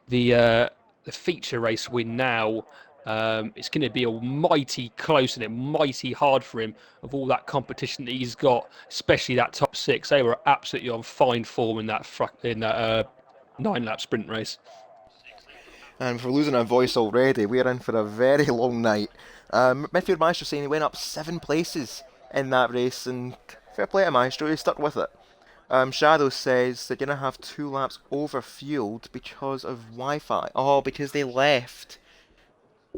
Speaker 2: the feature race win now? It's going to be a mighty close and a mighty hard for him of all that competition that he's got, especially that top 6. They were absolutely on fine form in that 9-lap sprint race.
Speaker 1: And for losing our voice already, we're in for a very long night. Midfield Maestro saying he went up 7 places in that race, and fair play to Maestro, he stuck with it. Shadow says they're going to have 2 laps overfueled because of Wi-Fi. Oh, because they left.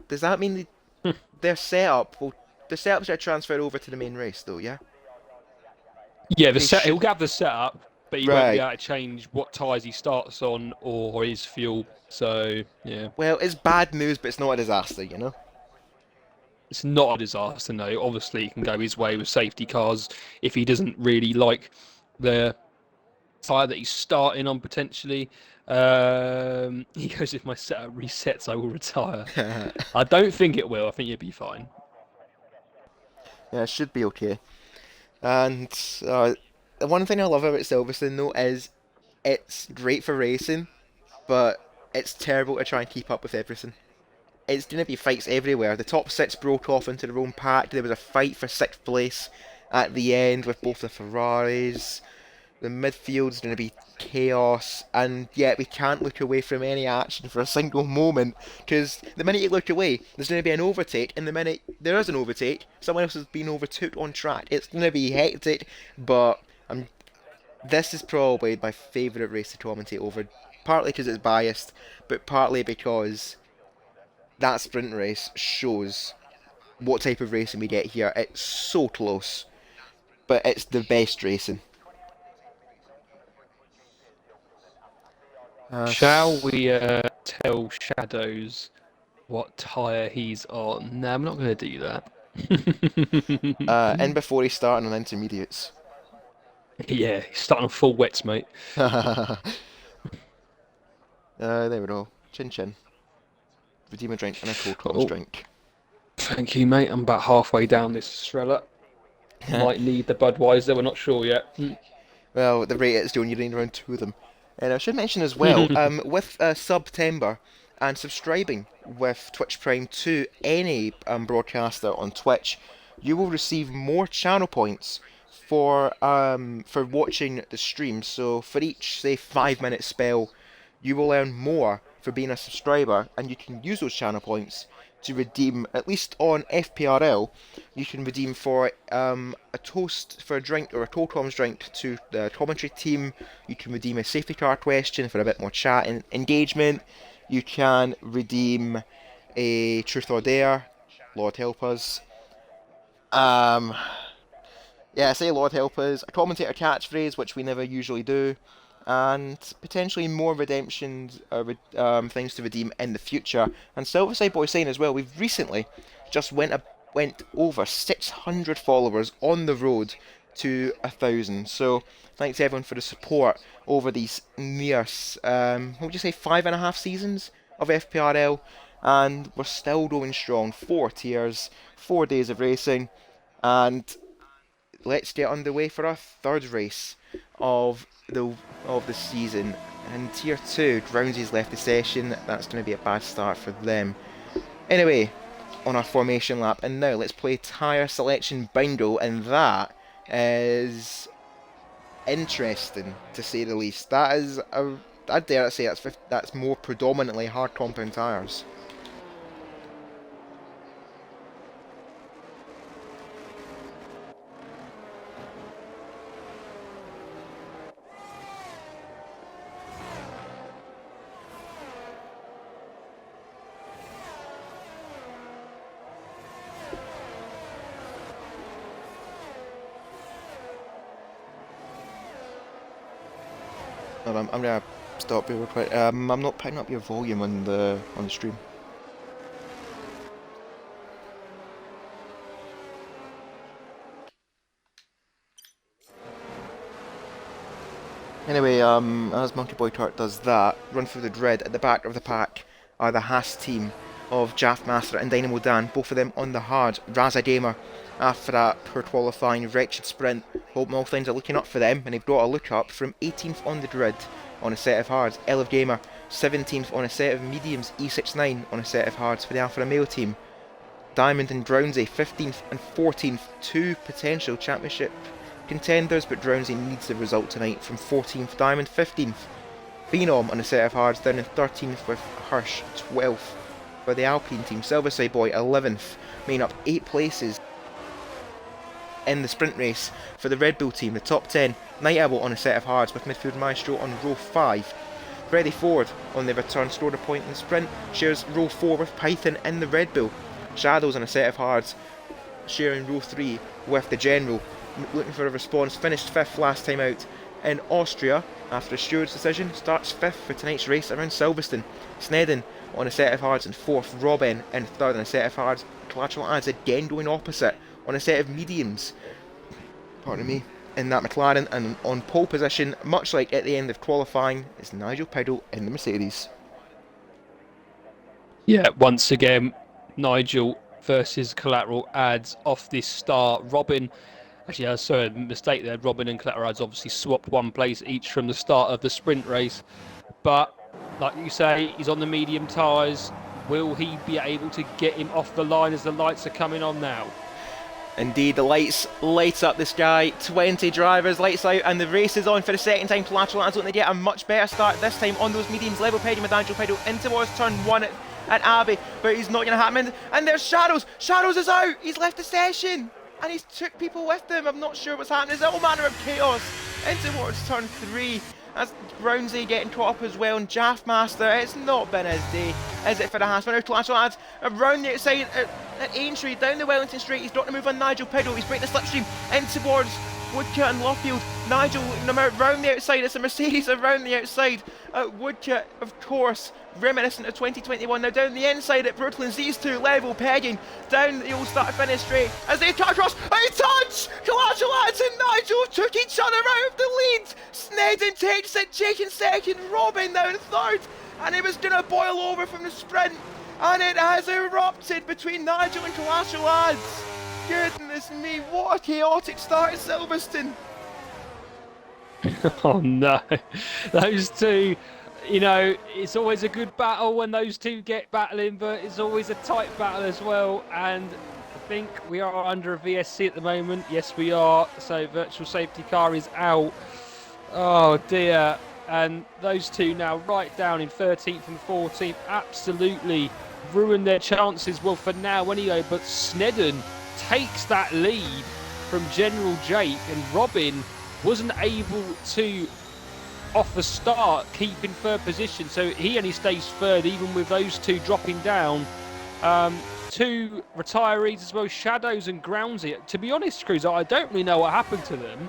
Speaker 1: Does that mean their setups are transferred over to the main race, though, yeah?
Speaker 2: Yeah, he'll have the setup, but he won't
Speaker 1: Right.
Speaker 2: be able to change what tyres he starts on or his fuel. So, yeah.
Speaker 1: Well, it's bad news, but it's not a disaster, you know?
Speaker 2: It's not a disaster, no. Obviously, he can go his way with safety cars if he doesn't really like the tyre that he's starting on, potentially. He goes, if my setup resets, I will retire. I don't think it will. I think you'll be fine.
Speaker 1: Yeah, it should be okay. And the one thing I love about Silverstone, though, is it's great for racing, but it's terrible to try and keep up with everything. It's going to be fights everywhere. The top 6 broke off into their own pack. There was a fight for 6th place at the end with both the Ferraris. The midfield's going to be chaos, and yet we can't look away from any action for a single moment, because the minute you look away, there's going to be an overtake, and the minute there is an overtake, someone else has been overtook on track. It's going to be hectic, but this is probably my favourite race to commentate over, partly because it's biased, but partly because that sprint race shows what type of racing we get here. It's so close, but it's the best racing.
Speaker 2: Shall we tell Shadows what tyre he's on? No, I'm not going to do that.
Speaker 1: In before he's starting on intermediates.
Speaker 2: Yeah, he's starting on full wets, mate.
Speaker 1: There we go. Chin chin. Redeem a drink and a cold Tom's
Speaker 2: Oh,
Speaker 1: drink.
Speaker 2: thank you, mate. I'm about halfway down this Strella. Might need the Budweiser, we're not sure yet.
Speaker 1: Well, the rate it's doing, you need around 2 of them. And I should mention as well, with September and subscribing with Twitch Prime to any broadcaster on Twitch, you will receive more channel points for watching the stream. So for each, say, 5-minute spell, you will earn more for being a subscriber, and you can use those channel points to redeem, at least on FPRL, you can redeem for a toast for a drink or a Cold Tom's drink to the commentary team. You can redeem a safety car question for a bit more chat and engagement. You can redeem a truth or dare. Lord help us. Yeah, say Lord help us. A commentator catchphrase, which we never usually do, and potentially more redemptions, things to redeem in the future. And Silverside Boy saying as well, we've recently just went over 600 followers on the road to 1,000. So thanks everyone for the support over these near, what would you say, 5.5 seasons of FPRL, and we're still going strong. 4 tiers, 4 days of racing, and let's get underway for our third race of the season. And tier 2, Groundsy's left the session. That's going to be a bad start for them. Anyway, on our formation lap, and now let's play tyre selection bingo, and that is interesting to say the least. That is I dare say that's more predominantly hard compound tyres. I'm gonna stop you real quick. I'm not picking up your volume on the stream. Anyway, as Monkey Boy Tart does that, run through the dread at the back of the pack are the Haas team of Jaff Master and Dynamo Dan, both of them on the hard. Raza Gamer, after that poor qualifying wretched sprint, hope all things are looking up for them, and they've got a look up from 18th on the grid on a set of hards. Elf Gamer, 17th on a set of mediums. E69 on a set of hards for the Alpha Romeo team. Diamond and Drownsy, 15th and 14th, two potential championship contenders, but Drownsy needs the result tonight from 14th. Diamond, 15th. Phenom on a set of hards, down in 13th with Hirsch, 12th for the Alpine team. Silverside Boy, 11th, making up 8 places in the sprint race for the Red Bull team. The top 10, Night Owl on a set of hards with midfield Maestro on row 5. Freddie Ford on the return scored a point in the sprint, shares row 4 with Python in the Red Bull. Shadows on a set of hards, sharing row 3 with the General, looking for a response, finished 5th last time out in Austria after a steward's decision, starts 5th for tonight's race around Silverstone. Snedden on a set of hards in 4th, Robin in 3rd on a set of hards. Collateral adds again going opposite on a set of mediums, pardon me, in that McLaren, and on pole position, much like at the end of qualifying, is Nigel Piddle in the Mercedes.
Speaker 2: Yeah, once again, Nigel versus Collateral adds off this start. Robin, actually, sorry, mistake there. Robin and Collateral adds obviously swap one place each from the start of the sprint race. But, like you say, he's on the medium tyres. Will he be able to get him off the line as the lights are coming on now?
Speaker 1: Indeed, the lights light up the sky, 20 drivers, lights out, and the race is on for the second time. Collateral is looking to get a much better start this time on those mediums. Level pegging with Angel Pedal in towards turn 1 at Abbey, but he's not going to happen. And there's Shadows! Shadows is out! He's left the session! And he's took people with him. I'm not sure what's happening. There's all manner of chaos in towards turn 3. That's Brownsy getting caught up as well, and Jaffmaster, it's not been his day, is it, for the Haas? Now Clash lads around the outside at Aintree, down the Wellington Straight, he's got to move on Nigel Piddle, he's breaking the slipstream in towards Woodcut and Luffield. Nigel around the outside, it's a Mercedes around the outside at Woodcut, of course, reminiscent of 2021. Now down the inside at Brooklyn's, these two level pegging down the old start finish straight as they cut across. A touch! Collateral lads and Nigel took each other out of the lead. Snedden takes it, Jake in second, Robin down third, and it was going to boil over from the sprint, and it has erupted between Nigel and Collateral lads. Goodness me, what a chaotic start at Silverstone.
Speaker 2: Oh no, those two, you know, it's always a good battle when those two get battling, but it's always a tight battle as well. And I think we are under a VSC at the moment. Yes, we are. So virtual safety car is out. Oh dear. And those two now right down in 13th and 14th, absolutely ruined their chances. Well, for now anyway, but Snedden takes that lead from General Jake, and Robin wasn't able to, off the start, keep in third position, so he only stays third even with those two dropping down. Two retirees as well, Shadows and Groundsy. To be honest, Cruz, I don't really know what happened to them.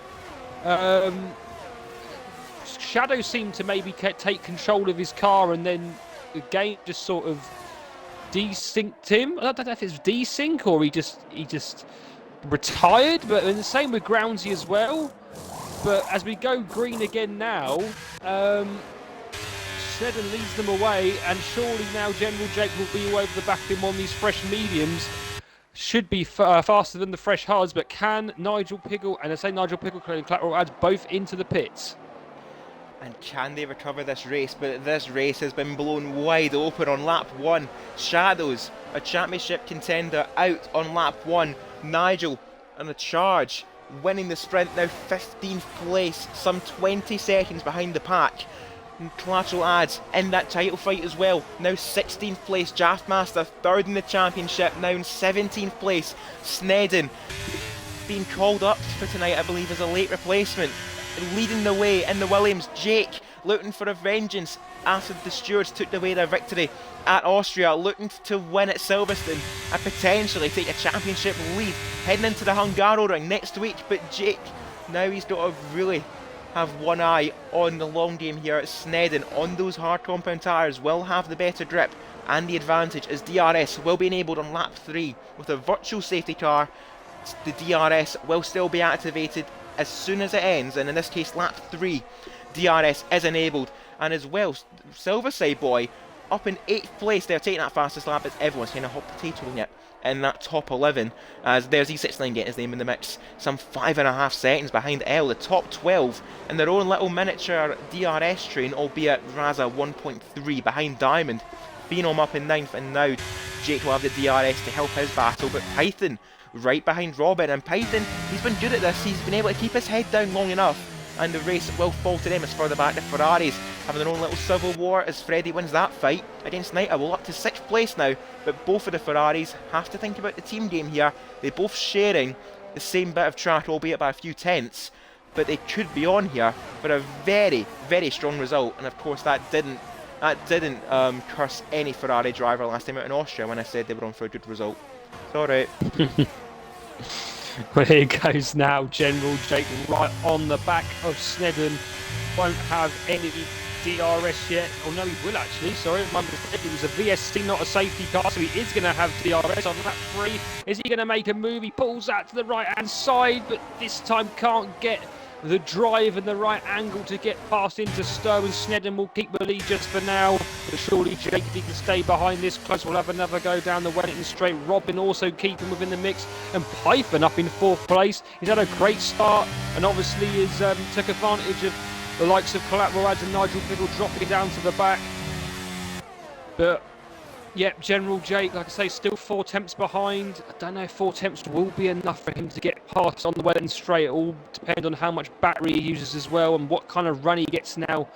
Speaker 2: Shadows seemed to maybe take control of his car, and then the game just sort of desynced him. I don't know if it's desync or he just retired, but the same with Groundsy as well. But as we go green again now, Snedden leads them away, and surely now General Jake will be over the back of him on these fresh mediums. Should be faster than the fresh hards, but can Nigel Piggle, and I say Nigel Piggle and Collateral adds both into the pits?
Speaker 1: And can they recover this race? But this race has been blown wide open on lap 1. Shadows, a championship contender, out on lap 1. Nigel on the charge, winning the sprint, now 15th place, some 20 seconds behind the pack. And Collateral adds in that title fight as well, now 16th place. Jaffmaster, third in the championship, now in 17th place. Snedden being called up for tonight, I believe, as a late replacement, leading the way in the Williams. Jake looking for a vengeance after the stewards took away their victory at Austria, looking to win at Silverstone and potentially take a championship lead heading into the Hungaroring next week. But Jake, now he's got to really have one eye on the long game here at Snedden. On those hard compound tyres, will have the better grip and the advantage, as DRS will be enabled on lap 3 with a virtual safety car. The DRS will still be activated as soon as it ends, and in this case lap 3 DRS is enabled. And as well, Silverside Boy up in 8th place there, taking that fastest lap, as everyone's kind of hot potatoing it in that top 11, as there's E69 getting his name in the mix, some 5.5 seconds behind L, the top 12 in their own little miniature DRS train, albeit Raza 1.3 behind Diamond. Phenom up in 9th, and now Jake will have the DRS to help his battle, but Python right behind Robin, and Python, he's been good at this, he's been able to keep his head down long enough, and the race will fall to them as further back the Ferraris having their own little civil war as Freddie wins that fight against Night Owl, up to 6th place now. But both of the Ferraris have to think about the team game here. They're both sharing the same bit of track, albeit by a few tenths, but they could be on here for a very, very strong result. And of course that didn't curse any Ferrari driver last time out in Austria when I said they were on for a good result. Sorry.
Speaker 2: Well, here goes now General Jake right on the back of Snedden. Won't have any DRS yet. Oh no, he will actually, sorry, my mistake. It was a VSC, not a safety car, so he is going to have DRS on lap 3. Is he going to make a move? He pulls that to the right hand side, but this time can't get the drive and the right angle to get past into Stowe, and Snedden will keep the lead just for now. But surely Jake, if he can stay behind this close, will have another go down the Wellington Straight. Robin also keeping within the mix, and Python up in 4th place. He's had a great start, and obviously has took advantage of the likes of Collateral Ads and Nigel Piddle dropping down to the back. But yep, General Jake, like I say, still 4 attempts behind. I don't know if 4 attempts will be enough for him to get past on the Wellington Straight. It all depends on how much battery he uses as well, and what kind of run he gets now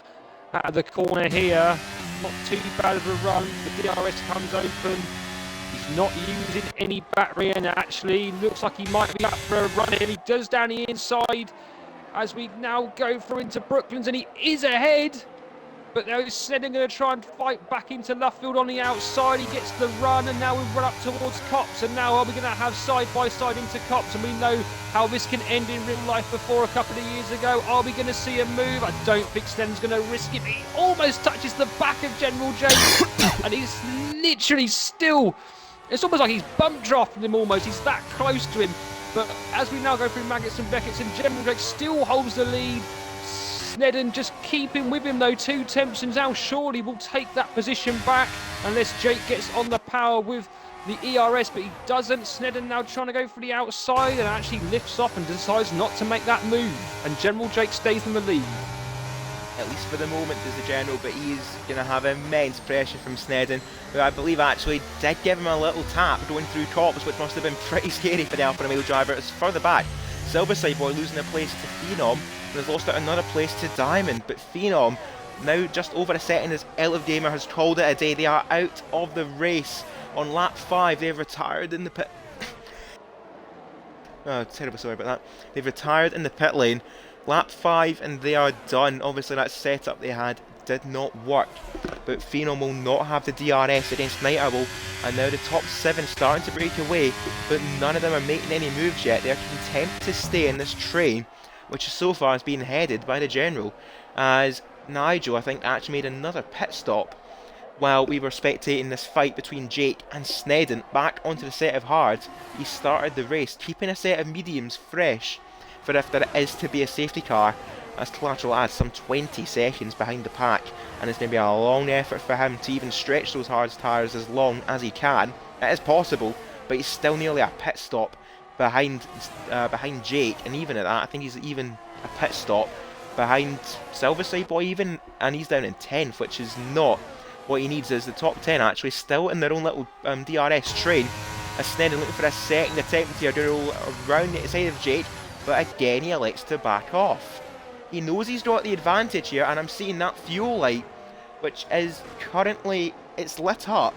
Speaker 2: out of the corner here. Not too bad of a run. The DRS comes open. He's not using any battery, and actually looks like he might be up for a run here. He does down the inside. as we now go through into Brooklands, and he is ahead. But now Snedden going to try and fight back into Luffield on the outside. He gets the run, and now we run up towards Cops. And now are we going to have side-by-side into Cops? And we know how this can end in real life before a couple of years ago. Are we going to see a move? I don't think Snedden's going to risk it. He almost touches the back of General Jake. And he's literally still... It's almost like he's bump drafted him almost. He's that close to him. But as we now go through Maggots and Beckett's, and General Jake still holds the lead. Snedden just keeping with him though. 2 temps, and now surely will take that position back unless Jake gets on the power with the ERS, but he doesn't. Snedden now trying to go for the outside and actually lifts off and decides not to make that move, and General Jake stays in the lead.
Speaker 1: At least for the moment, does the General, but he's going to have immense pressure from Snedden, who I believe actually did give him a little tap going through Cops, which must have been pretty scary for the Alfa Romeo driver. It's further back. Silverside Boy losing a place to Phenom, and has lost out another place to Diamond, but Phenom, now just over a second as Elif Gamer has called it a day. They are out of the race on lap 5. They've retired in the pit. Oh, terrible, sorry about that. They've retired in the pit lane. Lap 5 and they are done. Obviously that setup they had did not work, but Phenom will not have the DRS against Night Owl, and now the top 7 starting to break away, but none of them are making any moves yet. They are content to stay in this train, which so far has been headed by the General, as Nigel, I think, actually made another pit stop while we were spectating this fight between Jake and Snedden back onto the set of hards. He started the race, keeping a set of mediums fresh for if there is to be a safety car, as Collateral adds some 20 seconds behind the pack, and it's going to be a long effort for him to even stretch those hard tyres as long as he can. It is possible, but he's still nearly a pit stop behind Jake, and even at that, I think he's even a pit stop behind Silverside Boy even, and he's down in 10th, which is not what he needs. Is the top 10 actually still in their own little DRS train, as Snedden looking for a second attempt to roll around the side of Jake, but again he elects to back off. He knows he's got the advantage here, and I'm seeing that fuel light, which is currently, it's lit up,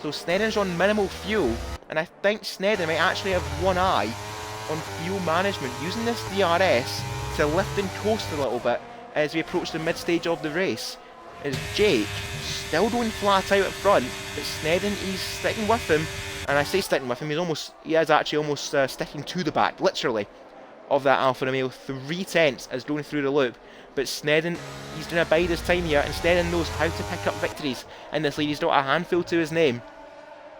Speaker 1: so Snedden's on minimal fuel, and I think Snedden might actually have one eye on fuel management, using this DRS to lift and coast a little bit as we approach the mid-stage of the race. As Jake still going flat out at front, but Snedden, he's sticking with him, and I say sticking with him, he is actually almost sticking to the back, literally, of that Alfa Romeo. 3 tenths as going through the loop, but Snedden, he's going to bide his time here, and Snedden knows how to pick up victories in this lead. He's got a handful to his name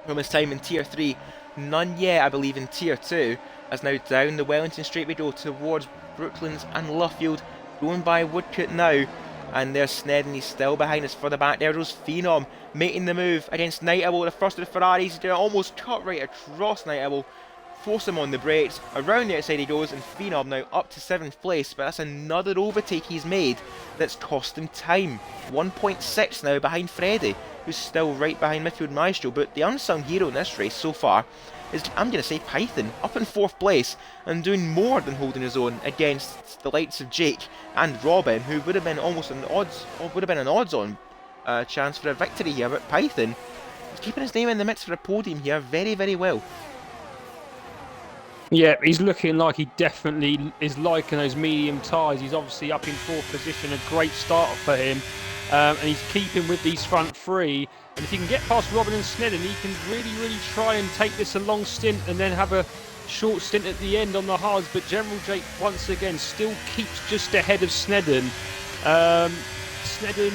Speaker 1: from his time in Tier 3, none yet I believe in Tier 2, as now down the Wellington Straight we go towards Brooklands and Luffield, going by Woodcote now, and there's Snedden, he's still behind us further back. There goes Phenom making the move against Night Owl, the first of the Ferraris. He's going to almost cut right across Night Owl, force him on the brakes, around the outside he goes, and Phenom now up to 7th place, but that's another overtake he's made that's cost him time. 1.6 now behind Freddy, who's still right behind Midfield Maestro, but the unsung hero in this race so far is, I'm going to say, Python, up in 4th place and doing more than holding his own against the likes of Jake and Robin, who would have been almost an odds-on chance for a victory here, but Python is keeping his name in the mix for a podium here very, very well.
Speaker 2: Yeah, he's looking like he definitely is liking those medium tyres. He's obviously up in 4th position, a great start for him. And he's keeping with these front 3. And if he can get past Robin and Snedden, he can really try and take this a long stint and then have a short stint at the end on the hards. But General Jake, once again, still keeps just ahead of Snedden. Snedden,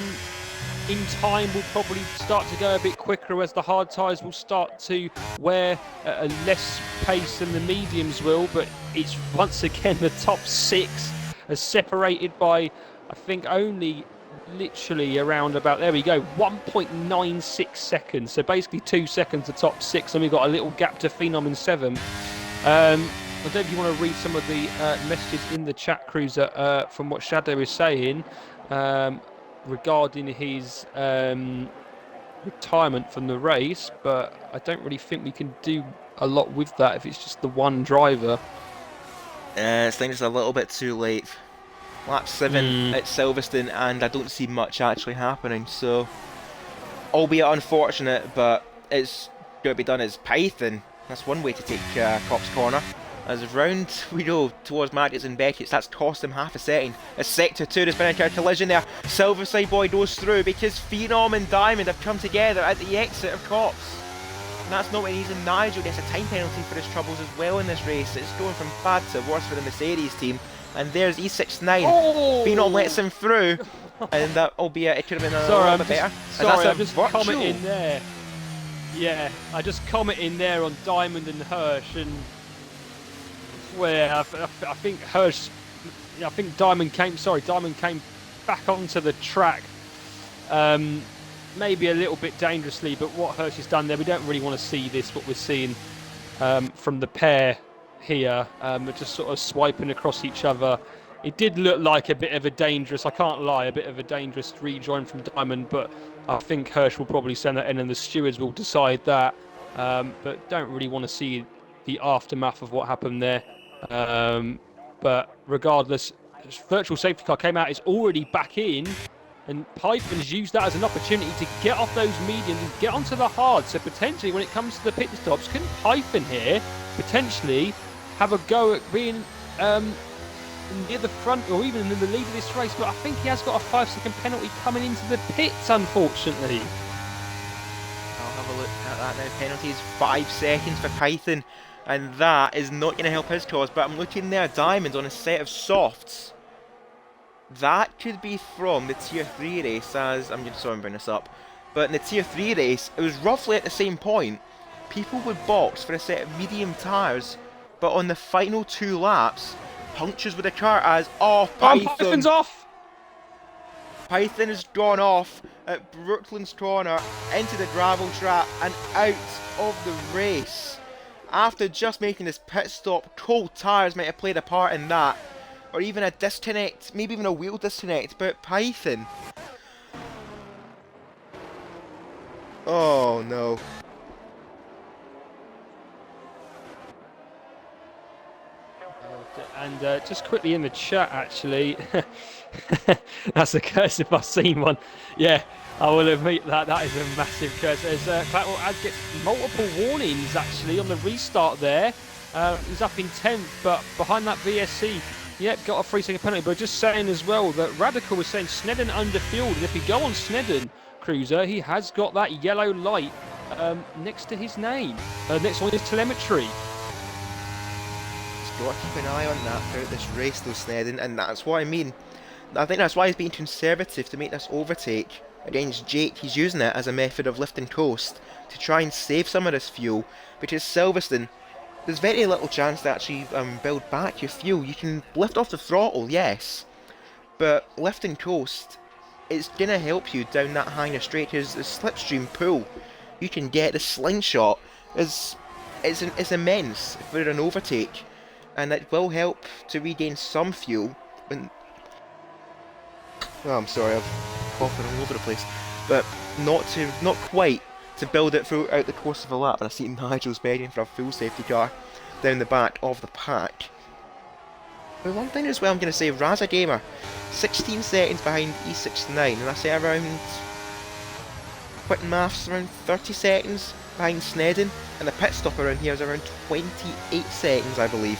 Speaker 2: in time, will probably start to go a bit quicker as the hard tyres will start to wear a less pace than the mediums will, but it's once again the top 6 are separated by, I think, only literally around about, there we go, 1.96 seconds, so basically 2 seconds the top 6, and we've got a little gap to Phenom in 7th. I don't know if you want to read some of the messages in the chat, Cruiser, from what Shadow is saying regarding his retirement from the race, but I don't really think we can do a lot with that if it's just the one driver.
Speaker 1: I think it's a little bit too late. Lap 7 at Silverstone, and I don't see much actually happening, so albeit unfortunate, but it's going to be done as Python. That's one way to take Cop's corner. As round we go towards Maggots and Beckett, that's cost him half a second. As Sector 2, there's been a collision there. Silverside Boy goes through because Phenom and Diamond have come together at the exit of Cops. And that's not what he needs, and Nigel gets a time penalty for his troubles as well in this race. It's going from bad to worse for the Mercedes team. And there's E69.
Speaker 2: Oh!
Speaker 1: Phenom lets him through. And that, albeit it could have been a
Speaker 2: Sorry,
Speaker 1: little
Speaker 2: I'm
Speaker 1: bit
Speaker 2: just,
Speaker 1: better.
Speaker 2: sorry, I'm just commenting there. Yeah, I just commenting there on Diamond and Hirsch, and where I think Hirsch, I think Diamond came back onto the track, maybe a little bit dangerously, but what Hirsch has done there, we don't really want to see this, what we're seeing from the pair here, just sort of swiping across each other. It did look like a bit of a dangerous, I can't lie, a bit of a dangerous rejoin from Diamond, but I think Hirsch will probably send that in and the stewards will decide that. But don't really want to see the aftermath of what happened there. But regardless, virtual safety car came out, it's already back in, and Python's used that as an opportunity to get off those mediums and get onto the hard. So potentially when it comes to the pit stops, can Python here potentially have a go at being near the front or even in the lead of this race? But I think he has got a 5-second penalty coming into the pits, unfortunately.
Speaker 1: I'll have a look at that now. Penalties 5 seconds for Python, and that is not going to help his cause. But I'm looking there, Diamond on a set of softs. That could be from the Tier 3 race, as I'm just sorry I'm bringing this up. But in the Tier 3 race, it was roughly at the same point. People would box for a set of medium tyres, but on the final 2 laps, punctures with the car as
Speaker 2: Python's off!
Speaker 1: Python has gone off at Brooklands Corner into the gravel trap and out of the race. After just making this pit stop, cold tyres might have played a part in that, or even a disconnect, maybe even a wheel disconnect, but Python. Oh no.
Speaker 2: And just quickly in the chat, actually, that's a curse if I've seen one. Yeah, I will admit that that is a massive curse. As Clapwell Ad gets multiple warnings actually on the restart there. He's up in 10th, but behind that VSC, yep, got a 3-second penalty. But just saying as well that Radical was saying Snedden underfield, and if you go on Snedden, Cruiser, he has got that yellow light next to his name, next on his telemetry.
Speaker 1: Got to keep an eye on that throughout this race though, Snedden, and that's what I mean. I think that's why he's being conservative to make this overtake against Jake. He's using it as a method of lift and coast to try and save some of this fuel, because Silverstone, there's very little chance to actually build back your fuel. You can lift off the throttle, yes, but lift and coast, it's going to help you down that higher straight, because the slipstream pull you can get, the slingshot, is immense for an overtake. And it will help to regain some fuel. And oh, I'm sorry, I'm coughing all over the place, but not quite to build it throughout the course of a lap. And I see Nigel's begging for a full safety car down the back of the pack. But one thing as well, I'm going to say, Raza Gamer, 16 seconds behind E69, and I say around, quick maths, around 30 seconds behind Snedden, and the pit stop around here is around 28 seconds, I believe.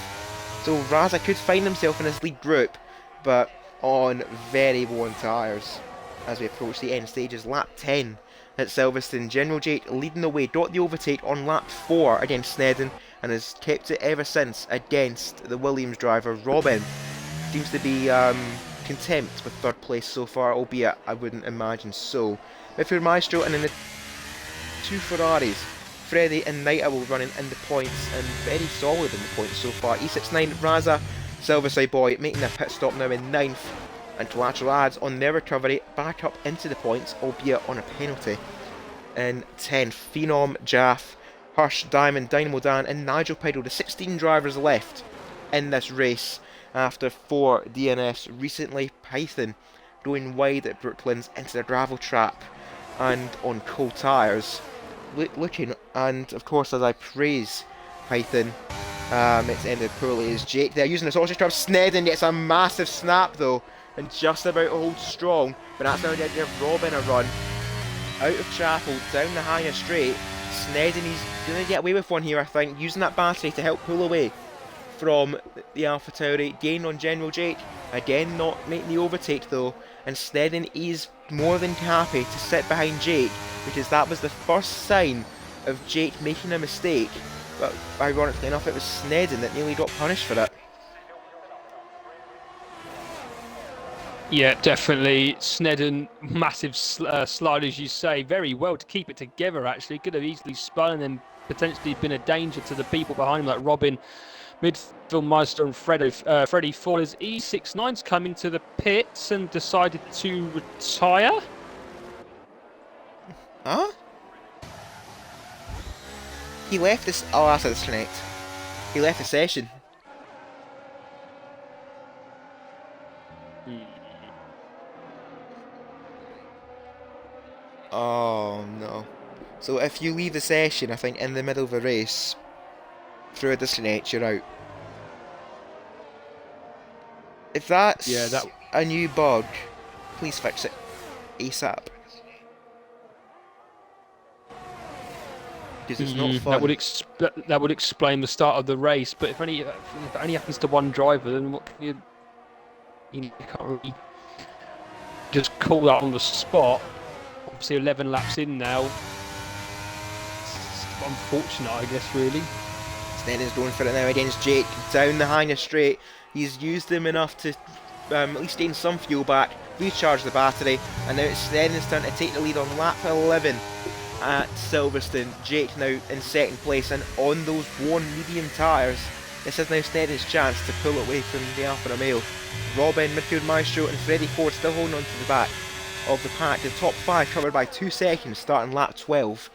Speaker 1: So Raza could find himself in this lead group, but on very worn tyres as we approach the end stages. Lap 10 at Silverstone. General Jake leading the way, got the overtake on lap 4 against Snedden, and has kept it ever since against the Williams driver Robin. Seems to be content with third place so far, albeit I wouldn't imagine so. Midfield Maestro, and then the 2 Ferraris, Freddie and Naita will running in the points, and very solid in the points so far. E69, Raza, Silverside Boy making their pit stop now in 9th, and Collateral Ads on their recovery back up into the points, albeit on a penalty, in 10th. Phenom, Jaff, Hirsch, Diamond, Dynamo Dan and Nigel Pedal, the 16 drivers left in this race after 4 DNFs recently. Python going wide at Brooklands into the gravel trap and on cold tyres. Looking, and of course as I praise Python, it's ended poorly as Jake there using the sausage trap. Snedden gets a massive snap though and just about holds strong, but that's now going to give Robin a run out of Chapel down the higher straight. Snedden, he's going to get away with one here I think, using that battery to help pull away from the AlphaTauri, gain on General Jake. Again, not making the overtake though, and Snedden is more than happy to sit behind Jake, because that was the first sign of Jake making a mistake. But ironically enough, it was Snedden that nearly got punished for it.
Speaker 2: Yeah, definitely. Snedden, massive slide, as you say. Very well to keep it together, actually. Could have easily spun and then potentially been a danger to the people behind him, like Robin, midfield Meister, and Freddie Ford. As E69's come into the pits and decided to retire.
Speaker 1: Huh? He left this. Oh, that's a disconnect. He left the session. Oh no. So if you leave the session, I think in the middle of a race, through a disconnect, you're out. If that's a new bug, please fix it ASAP. Because it's not fun.
Speaker 2: That would explain the start of the race. But if it only happens to one driver, then what can you can't really just call that on the spot. Obviously, 11 laps in now. It's unfortunate, I guess, really.
Speaker 1: Snedden's going for it now against Jake down the Hanger straight. He's used them enough to at least gain some fuel back, recharge the battery, and now it's Snedden's turn to take the lead on lap 11 at Silverstone. Jake now in second place, and on those worn medium tyres, this is now Snedden's chance to pull away from the Alfa Romeo. Robin, midfield Maestro, and Freddie Ford still holding on to the back of the pack. The top 5 covered by 2 seconds starting lap 12,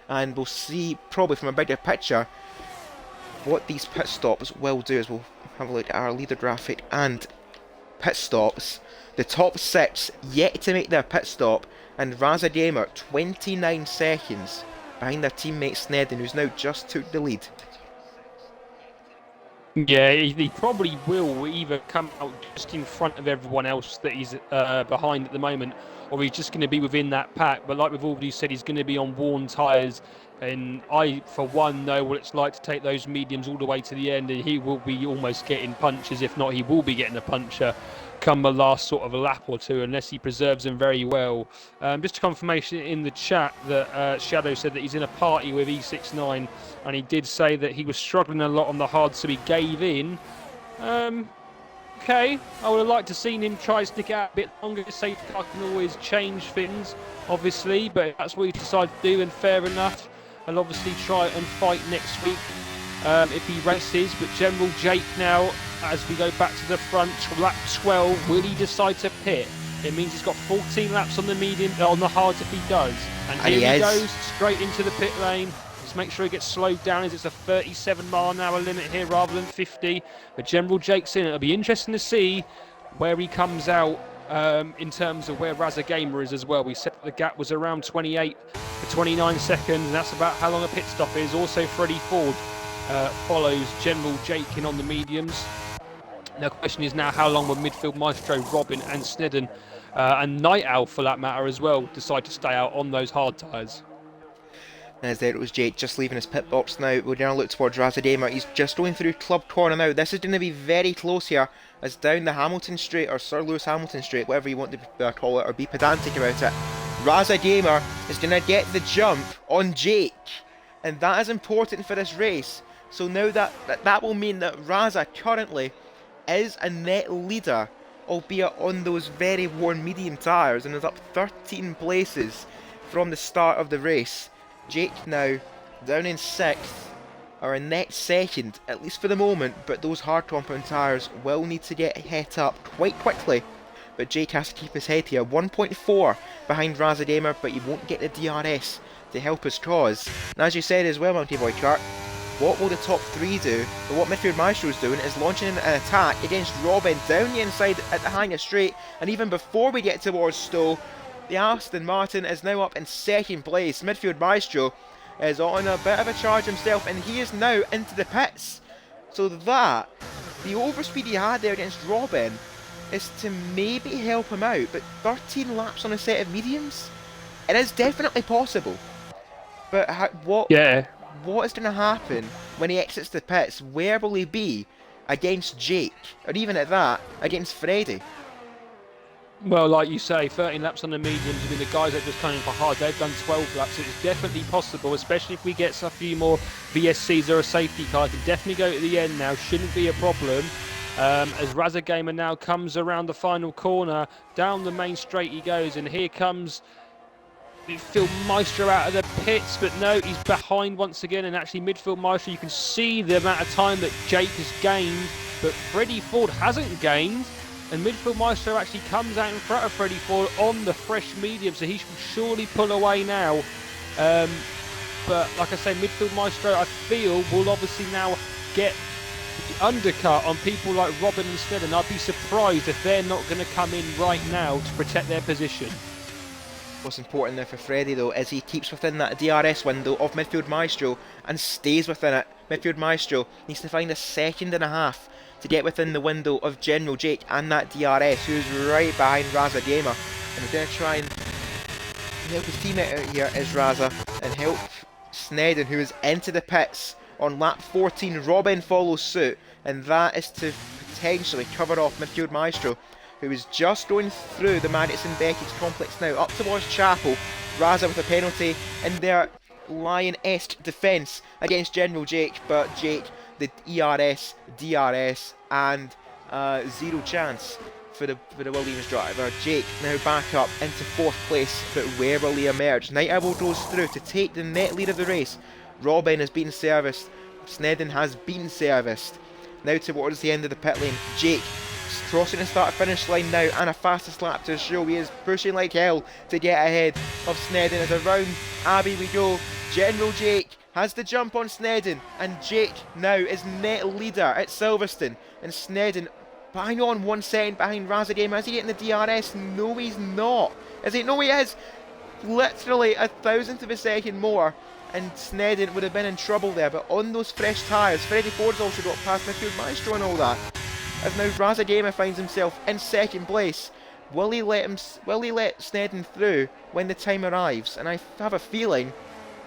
Speaker 1: and we'll see probably from a bigger picture what these pit stops will do. As we'll have a look at our leader graphic and pit stops. The top 6 yet to make their pit stop, and Raza Gamer 29 seconds behind their teammate Snedden, who's now just took the lead.
Speaker 2: Yeah, he probably will either come out just in front of everyone else that he's behind at the moment, or he's just going to be within that pack. But like we've already said, he's going to be on worn tyres, and I, for one, know what it's like to take those mediums all the way to the end, and he will be almost getting punches. If not, he will be getting a puncher come the last sort of a lap or two, unless he preserves them very well. Just a confirmation in the chat that Shadow said that he's in a party with E69, and he did say that he was struggling a lot on the hard, so he gave in. Okay, I would have liked to seen him try to stick it out a bit longer. Safety car can always change things, obviously, but if that's what he decided to do, then fair enough. And obviously try and fight next week if he races. But General Jake now, as we go back to the front, lap 12, will he decide to pit? It means he's got 14 laps on the medium, on the hards if he does. And here he goes, straight into the pit lane. Just make sure he gets slowed down, as it's a 37-mile-an-hour limit here rather than 50. But General Jake's in. It'll be interesting to see where he comes out in terms of where Raza Gamer is as well. We said that the gap was around 28 to 29 seconds, and that's about how long a pit stop is. Also, Freddie Ford follows General Jake in on the mediums. The question is now, how long will midfield Maestro, Robin and Snedden and Night Owl, for that matter as well, decide to stay out on those hard tyres?
Speaker 1: As there it was Jake just leaving his pit box now. We're going to look towards Razadema. He's just going through Club Corner now. This is going to be very close here, as down the Hamilton Straight, or Sir Lewis Hamilton Straight, whatever you want to call it, or be pedantic about it. Razadema is going to get the jump on Jake, and that is important for this race. So now that will mean that Raza currently is a net leader, albeit on those very worn medium tyres, and is up 13 places from the start of the race. Jake now down in 6th, or a net second, at least for the moment, but those hard compound tyres will need to get het up quite quickly. But Jake has to keep his head here, 1.4 behind Razadamer, but he won't get the DRS to help his cause. And as you said as well, Monkey Boy Kurt, what will the top 3 do? But what Midfield Maestro is doing is launching an attack against Robin down the inside at the Hanger Straight, and even before we get towards Stowe, the Aston Martin is now up in 2nd place. Midfield Maestro is on a bit of a charge himself, and he is now into the pits. So that, the overspeed he had there against Robin, is to maybe help him out, but 13 laps on a set of mediums? It is definitely possible. But what is going to happen when he exits the pits? Where will he be? against Jake, or even at that, against Freddie.
Speaker 2: Well, like you say, 13 laps on the mediums. I mean, the guys that are just coming for hard, they've done 12 laps. So it's definitely possible, especially if we get a few more VSCs or a safety car. Can definitely go to the end now. Shouldn't be a problem. As Raza Gamer now comes around the final corner, down the main straight he goes, and here comes Midfield Maestro out of the pits, but no, he's behind once again, and actually Midfield Maestro, you can see the amount of time that Jake has gained, but Freddie Ford hasn't gained, and Midfield Maestro actually comes out in front of Freddie Ford on the fresh medium, so he should surely pull away now. But like I say, Midfield Maestro, I feel, will obviously now get the undercut on people like Robin and Stead, and I'd be surprised if they're not going to come in right now to protect their position.
Speaker 1: What's important now for Freddie though is he keeps within that DRS window of Midfield Maestro and stays within it. Midfield Maestro needs to find a second and a half to get within the window of General Jake and that DRS, who's right behind Raza Gamer. And we're going to try and help his teammate out here is Raza, and help Snedden, who is into the pits on lap 14. Robin follows suit, and that is to potentially cover off Midfield Maestro, who is just going through the Madison Beckett's complex now, up towards Chapel. Raza with a penalty in their lion-esque defence against General Jake, but Jake, the ERS, DRS, and zero chance for the Williams driver. Jake now back up into 4th place, but where will he emerge? Night Owl goes through to take the net lead of the race. Robin has been serviced, Snedden has been serviced. Now towards the end of the pit lane, Jake crossing the start-finish line now, and a fastest lap to show. He is pushing like hell to get ahead of Snedden as around Abbey we go. General Jake has the jump on Snedden, and Jake now is net leader at Silverstone, and Snedden bang on 1 second behind Raza Gamer. Is he getting the DRS? No, he's not. Is he? No, he is. Literally a thousandth of a second more, and Snedden would have been in trouble there. But on those fresh tyres, Freddie Ford's also got past Midfield Maestro and all that. As now Raza Gamer finds himself in 2nd place. Will he let Snedden through when the time arrives? And I have a feeling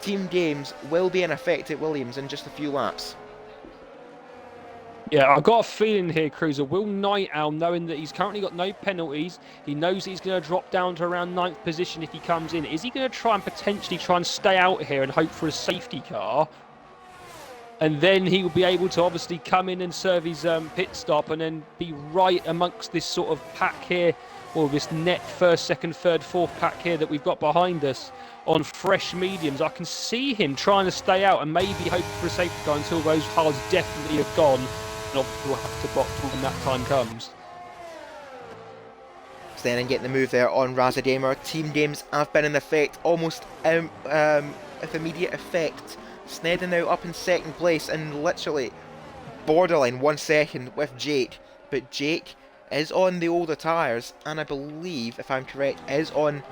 Speaker 1: Team Games will be in effect at Williams in just a few laps.
Speaker 2: Yeah, I've got a feeling here, Cruiser. Will Night Owl, knowing that he's currently got no penalties, he knows that he's going to drop down to around 9th position if he comes in. Is he going to try and stay out here and hope for a safety car? And then he will be able to obviously come in and serve his pit stop, and then be right amongst this sort of pack here, or this net 1st, 2nd, 3rd, 4th pack here that we've got behind us on fresh mediums. I can see him trying to stay out and maybe hope for a safety car until those cars definitely have gone, and obviously we'll have to box when that time comes.
Speaker 1: Snedden getting the move there on Raza Gamer. Team Games have been in effect almost with immediate effect. Snedden now up in 2nd place and literally borderline 1 second with Jake, but Jake is on the older tyres, and I believe, if I'm correct, is on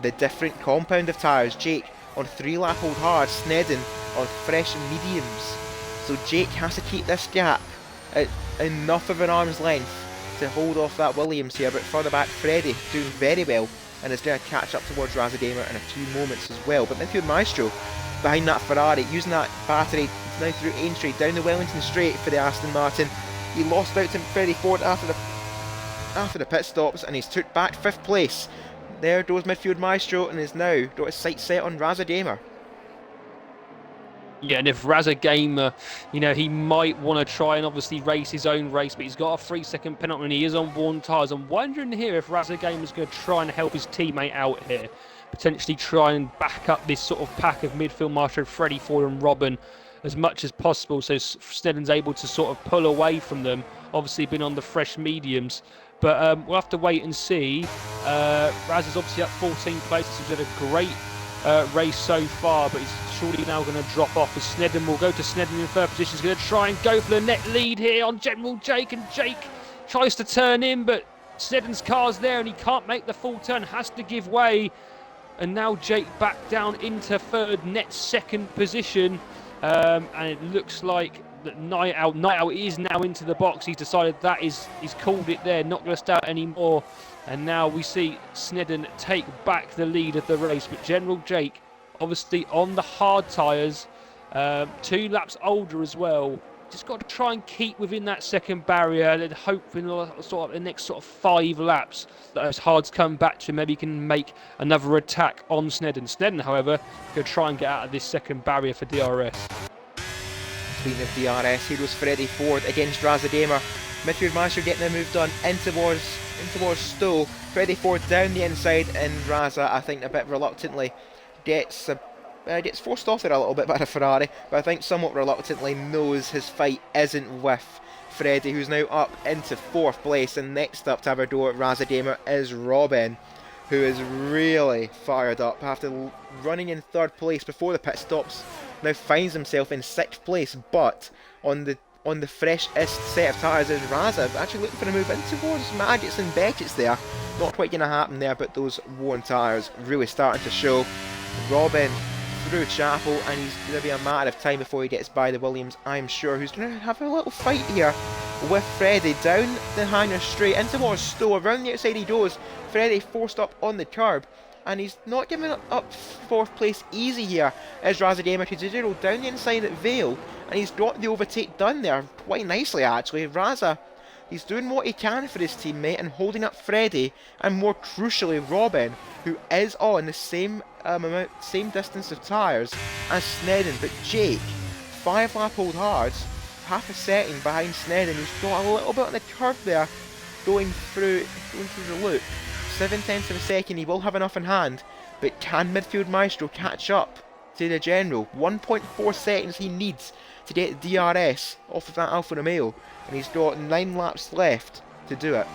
Speaker 1: the different compound of tyres. Jake on 3-lap-old hard, Snedden on fresh mediums. So Jake has to keep this gap at enough of an arm's length to hold off that Williams here, but further back Freddie doing very well and is going to catch up towards Raza Gamer in a few moments as well. But Midfield Maestro behind that Ferrari, using that battery now through Aintree, down the Wellington Straight for the Aston Martin. He lost out to Freddie Ford after the pit stops, and he's took back 5th place. There goes Midfield Maestro, and is now got his sights set on Raza Gamer.
Speaker 2: Yeah, and if Raza Gamer, he might want to try and obviously race his own race, but he's got a 3-second penalty and he is on worn tyres. I'm wondering here if Raza Gamer's going to try and help his teammate out here. Potentially try and back up this sort of pack of Midfield Maestro, Freddie Ford and Robin as much as possible, so Snedden's able to sort of pull away from them. Obviously been on the fresh mediums, but we'll have to wait and see. Raz is obviously at 14th place. He's had a great race so far, but he's surely now going to drop off, as Snedden will go to Snedden in 3rd position. He's going to try and go for the net lead here on General Jake, and Jake tries to turn in, but Snedden's car's there and he can't make the full turn, has to give way. And now Jake back down into 3rd, net 2nd position. And it looks like that Night Owl is now into the box. He's decided he's called it there, not going to start anymore. And now we see Snedden take back the lead of the race. But General Jake, obviously on the hard tyres, 2 laps older as well. just got to try and keep within that second barrier and hope in sort of the next sort of 5 laps that as Hards come back to maybe he can make another attack on Snedden. Snedden, however, going to try and get out of this second barrier for DRS.
Speaker 1: Speaking of DRS, here goes Freddie Ford against Razadamer. Midfield Master getting the move done in towards Stowe. Freddie Ford down the inside, and Raza, I think, a bit reluctantly gets forced off there a little bit by the Ferrari, but I think somewhat reluctantly knows his fight isn't with Freddie, who's now up into 4th place. And next up to have a go at Razadamer is Robin, who is really fired up after running in 3rd place before the pit stops. Now finds himself in 6th place, but on the freshest set of tyres is Raza, actually looking for a move in towards Maggots and Beckett's there. Not quite going to happen there, but those worn tyres really starting to show. Robin through Chapel, and he's going to be a matter of time before he gets by the Williams, I'm sure, who's going to have a little fight here with Freddie down the hanger straight in towards Stowe. Around the outside he goes. Freddie forced up on the curb, and he's not giving up 4th place easy here as Razadamer to 0 down the inside at Vale, and he's got the overtake done there quite nicely actually. Raza, he's doing what he can for his teammate and holding up Freddie, and more crucially Robin, who is on the same distance of tyres as Snedden. But Jake, 5 lap old Hards, half a second behind Snedden, who's got a little bit on the curve there, going through the loop. 7/10 of a second, he will have enough in hand, but can Midfield Maestro catch up to the General? 1.4 seconds he needs to get DRS off of that Alfa Romeo, and he's got 9 laps left to do it.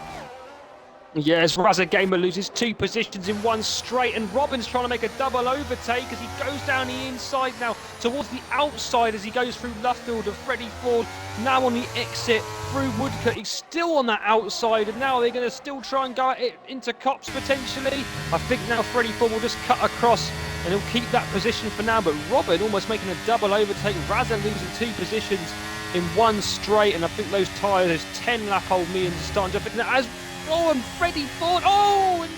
Speaker 2: Yes, Razadamer loses 2 positions in one straight, and Robin's trying to make a double overtake as he goes down the inside now towards the outside as he goes through Luffield of Freddie Ford. Now on the exit through Woodcote, he's still on that outside, and now they're going to still try and go at it into Cops potentially. I think now Freddie Ford will just cut across and he'll keep that position for now, but Robin almost making a double overtake. Raza losing 2 positions in one straight, and I think those tyres, those 10 lap old millions are starting to fit. As and Freddie Ford, and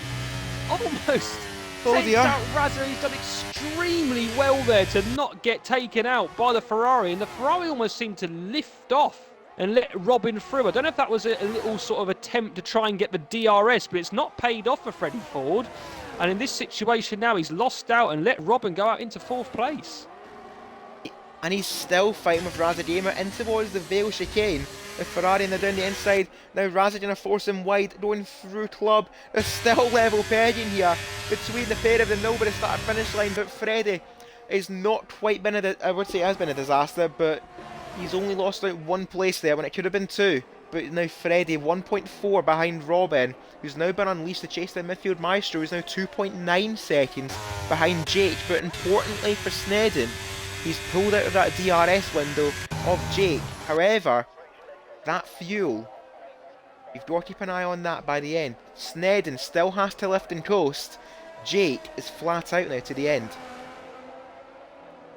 Speaker 2: almost takes out Raza. He's done extremely well there to not get taken out by the Ferrari, and the Ferrari almost seemed to lift off and let Robin through. I don't know if that was a little sort of attempt to try and get the DRS, but it's not paid off for Freddie Ford, and in this situation now he's lost out and let Robin go out into 4th place.
Speaker 1: And he's still fighting with Razadamer in towards the Vale chicane. The Ferrari and they're down the inside. Now Raza going to force him wide, going through Club. There's still level pegging here between the pair of them. Nobody started finish line, but Freddie is not quite been I would say it has been a disaster, but he's only lost out 1 place there when it could have been 2. But now Freddie 1.4 behind Robin, who's now been unleashed to chase the Midfield Maestro, who's now 2.9 seconds behind Jake. But importantly for Snedden, he's pulled out of that DRS window of Jake. However, that fuel, you've got to keep an eye on that by the end. Snedden still has to lift and coast. Jake is flat out now to the end.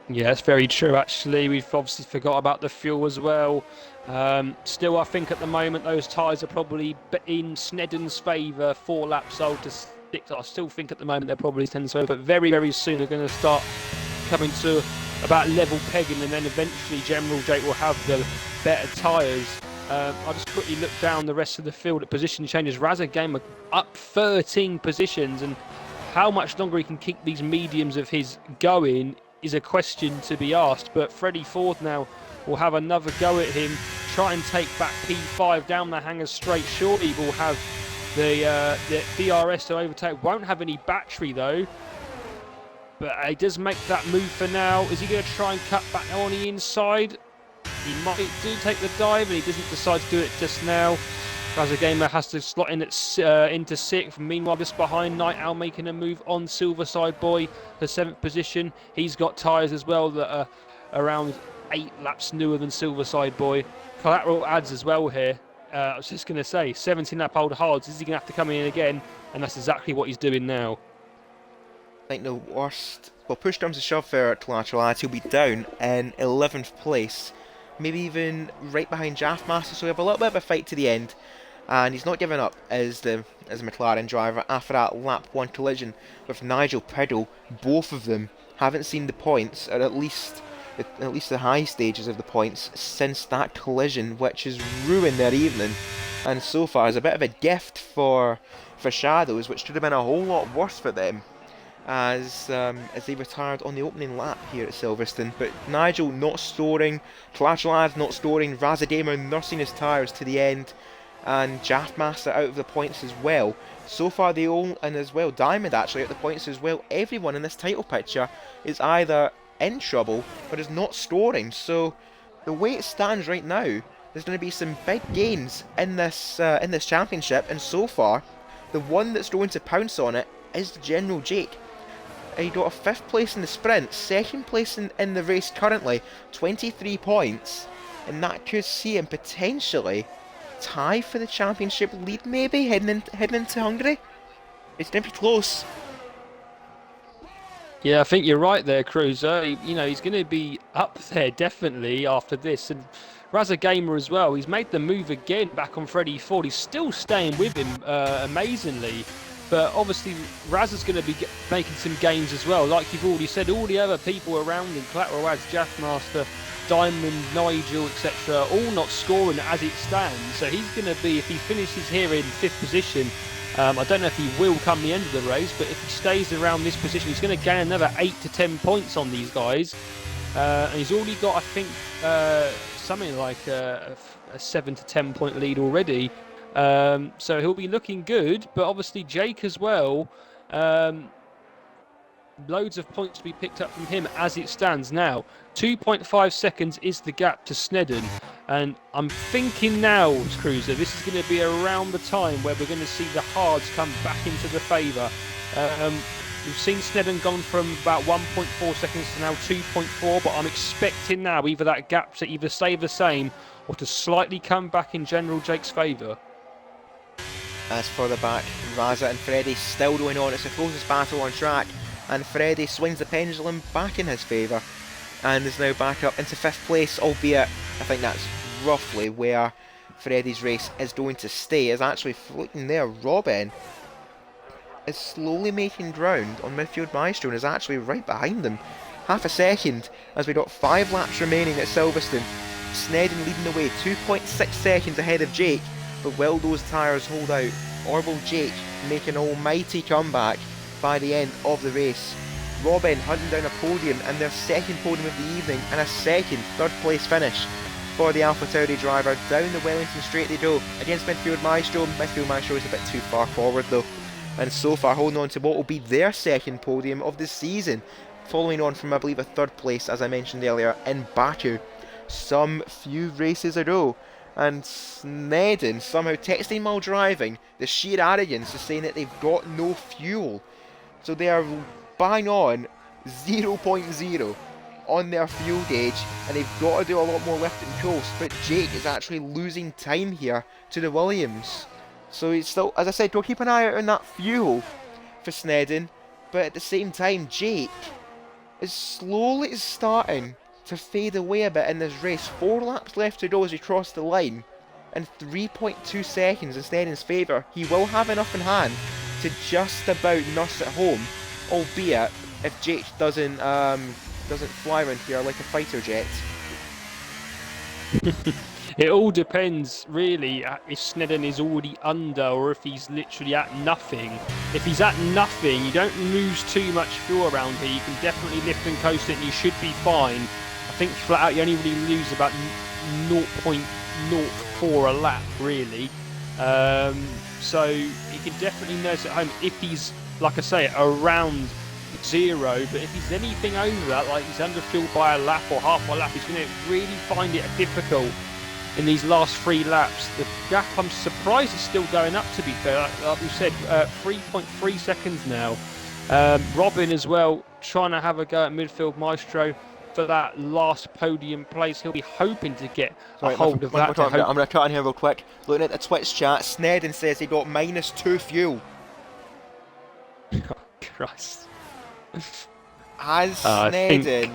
Speaker 2: Yeah, that's very true actually. We've obviously forgot about the fuel as well. Still, I think at the moment those tyres are probably in Snedden's favour. 4 laps old to 6. I still think at the moment they're probably 10 so, but very, very soon they're going to start coming to about level pegging, and then eventually General Jake will have the better tyres. I'll just quickly look down the rest of the field at position changes. Razadamer up 13 positions, and how much longer he can keep these mediums of his going is a question to be asked. But Freddie Ford now will have another go at him, try and take back P5 down the hanger straight. Surely will have the DRS to overtake. Won't have any battery though. But he does make that move for now. Is he going to try and cut back on the inside? He might do take the dive, and he doesn't decide to do it just now. Razadamer has to slot in into 6th. Meanwhile, just behind, Night Owl making a move on Silverside Boy, the 7th position. He's got tyres as well that are around 8 laps newer than Silverside Boy. Collateral adds as well here. I was just going to say, 17 lap old Hards. Is he going to have to come in again? And that's exactly what he's doing now.
Speaker 1: I think the worst, well, push comes to shove for Collateral Ads, he'll be down in 11th place, maybe even right behind Jaffmaster, so we have a little bit of a fight to the end, and he's not giving up as the McLaren driver after that lap 1 collision with Nigel Piddle. Both of them haven't seen the points, or at least at least the high stages of the points since that collision, which has ruined their evening. And so far is a bit of a gift for Shadows, which could have been a whole lot worse for them as they retired on the opening lap here at Silverstone. But Nigel not storing, Clash not storing, Razadamer nursing his tyres to the end, and Jaffmaster out of the points as well. So far they all, and as well Diamond actually out the points as well. Everyone in this title picture is either in trouble or is not storing. So the way it stands right now, there's going to be some big gains in this championship, and so far the one that's going to pounce on it is General Jake. He got a 5th place in the sprint, 2nd place in the race currently, 23 points, and that could see him potentially tie for the championship lead maybe, heading into Hungary. It's going to be close.
Speaker 2: Yeah, I think you're right there, Cruiser. You know, he's going to be up there definitely after this. And Raza Gamer as well, he's made the move again back on Freddie Ford. He's still staying with him amazingly. But obviously, Raz's going to be making some gains as well. Like you've already said, all the other people around him, Clatterawaz, Jaffmaster, Diamond, Nigel, etc., all not scoring as it stands. So he's going to be, if he finishes here in 5th position, I don't know if he will come the end of the race, but if he stays around this position, he's going to gain another 8 to 10 points on these guys. And he's already got, I think, something like a 7 to 10 point lead already. So he'll be looking good, but obviously Jake as well. Loads of points to be picked up from him as it stands now. 2.5 seconds is the gap to Snedden, and I'm thinking now, Cruiser, this is going to be around the time where we're going to see the hards come back into the favour. We've seen Snedden gone from about 1.4 seconds to now 2.4, but I'm expecting now either that gap to either stay the same or to slightly come back in General Jake's favour.
Speaker 1: As for the back, Raza and Freddie still going on. It's the closest battle on track, and Freddie swings the pendulum back in his favour and is now back up into 5th place, albeit I think that's roughly where Freddie's race is going to stay. Is actually floating there. Robin is slowly making ground on midfield Maestro and is actually right behind them. Half a second as we got 5 laps remaining at Silverstone. Snedden leading the way, 2.6 seconds ahead of Jake, but will those tyres hold out, or will Jake make an almighty comeback by the end of the race? Robin hunting down a podium, and their 2nd podium of the evening, and a 3rd place finish for the AlphaTauri driver. Down the Wellington straight they go against midfield Maestro. Midfield Maestro is a bit too far forward though, and so far holding on to what will be their 2nd podium of the season, following on from I believe a 3rd place, as I mentioned earlier, in Baku some few races ago. And Snedden somehow texting while driving, the sheer arrogance is saying that they've got no fuel. So they are bang on 0.0 on their fuel gauge, and they've got to do a lot more lift and coast. But Jake is actually losing time here to the Williams. So it's still, as I said, go keep an eye out on that fuel for Snedden. But at the same time, Jake is slowly starting to fade away a bit in this race. 4 laps left to go as we cross the line, and 3.2 seconds in Snedden's favour. He will have enough in hand to just about nurse it home, albeit if Jake doesn't fly around here like a fighter jet.
Speaker 2: It all depends, really, if Snedden is already under or if he's literally at nothing. If he's at nothing, you don't lose too much fuel around here. You can definitely lift and coast it, and you should be fine. I think flat out you only really lose about 0.04 a lap, really. So he can definitely nurse it home if he's, like I say, around 0. But if he's anything over that, like he's under fuel by a lap or half a lap, he's going to really find it difficult in these last 3 laps. The gap, I'm surprised, is still going up, to be fair. Like we said, 3.3 seconds now. Robin as well, trying to have a go at midfield Maestro for that last podium place. He'll be hoping to get a hold of that.
Speaker 1: I'm going to cut in here real quick. Looking at the Twitch chat, Snedden says he got -2 fuel.
Speaker 2: Oh, Christ.
Speaker 1: Has Snedden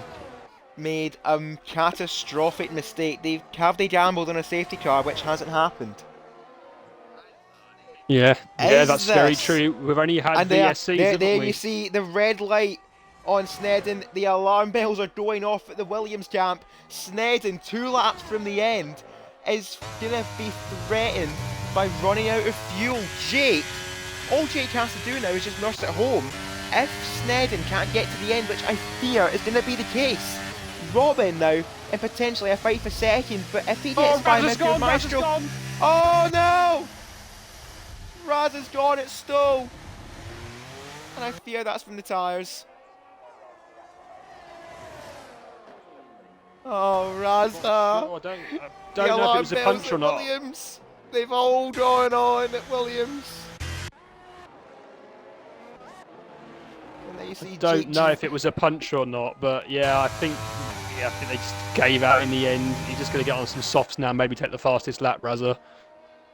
Speaker 1: made a catastrophic mistake? Have they gambled on a safety car, which hasn't happened?
Speaker 2: Yeah, that's very true. We've only had VSCs, haven't we?
Speaker 1: There you see the red light on Snedden. The alarm bells are going off at the Williams camp. Snedden, 2 laps from the end, is going to be threatened by running out of fuel. Jake, all Jake has to do now is just nurse it home. If Snedden can't get to the end, which I fear is going to be the case, Robin now in potentially a fight for second, but if he gets by midfield Maestro... Oh no! Raz has gone, it's Stowe. And I fear that's from the tyres. Oh, Raza.
Speaker 2: Oh, I don't know if it was a punch or not.
Speaker 1: Williams. They've all gone on at Williams.
Speaker 2: Don't know if it was a punch or not, but yeah, I think they just gave out in the end. He's just going to get on some softs now, maybe take the fastest lap, Raza.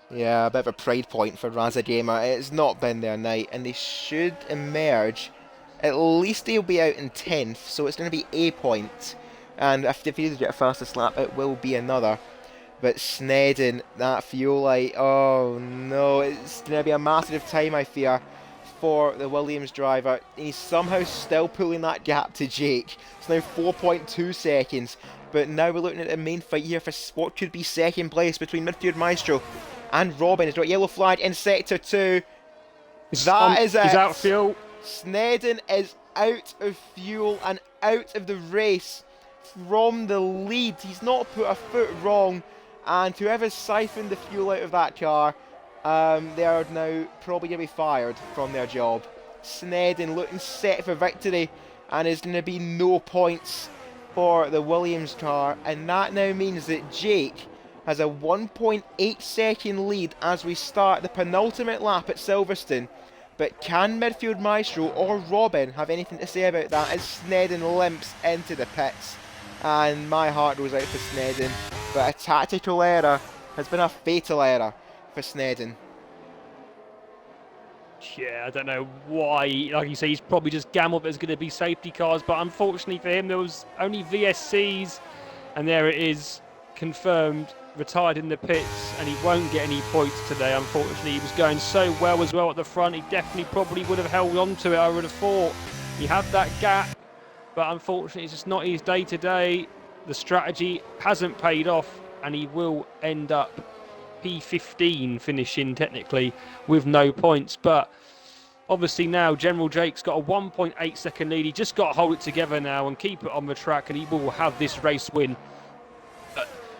Speaker 1: Yeah, a bit of a pride point for Raza Gamer. It's not been their night, and they should emerge. At least they'll be out in 10th, so it's going to be a point. And if they get a fastest lap, it will be another. But Snedden, that fuel light, oh no, it's going to be a massive time, I fear, for the Williams driver. He's somehow still pulling that gap to Jake. It's now 4.2 seconds. But now we're looking at the main fight here for what could be second place between midfield Maestro and Robin. He's got yellow flag in sector 2. That is it.
Speaker 2: He's out of fuel.
Speaker 1: Snedden is out of fuel and out of the race from the lead. He's not put a foot wrong, and whoever's siphoned the fuel out of that car, they are now probably going to be fired from their job. Snedden looking set for victory, and there's going to be no points for the Williams car, and that now means that Jake has a 1.8 second lead as we start the penultimate lap at Silverstone. But can midfield Maestro or Robin have anything to say about that as Snedden limps into the pits? And my heart goes out for Snedden, but a tactical error has been a fatal error for Snedden.
Speaker 2: Yeah, I don't know why. Like you say, he's probably just gambled there's going to be safety cars, but unfortunately for him, there was only VSCs, and there it is, confirmed, retired in the pits, and he won't get any points today. Unfortunately, he was going so well as well at the front. He definitely probably would have held on to it, I would have thought. He had that gap, but unfortunately, it's just not his day today. The strategy hasn't paid off, and he will end up P15 finishing technically with no points. But obviously now General Jake's got a 1.8 second lead. He just got to hold it together now and keep it on the track, and he will have this race win.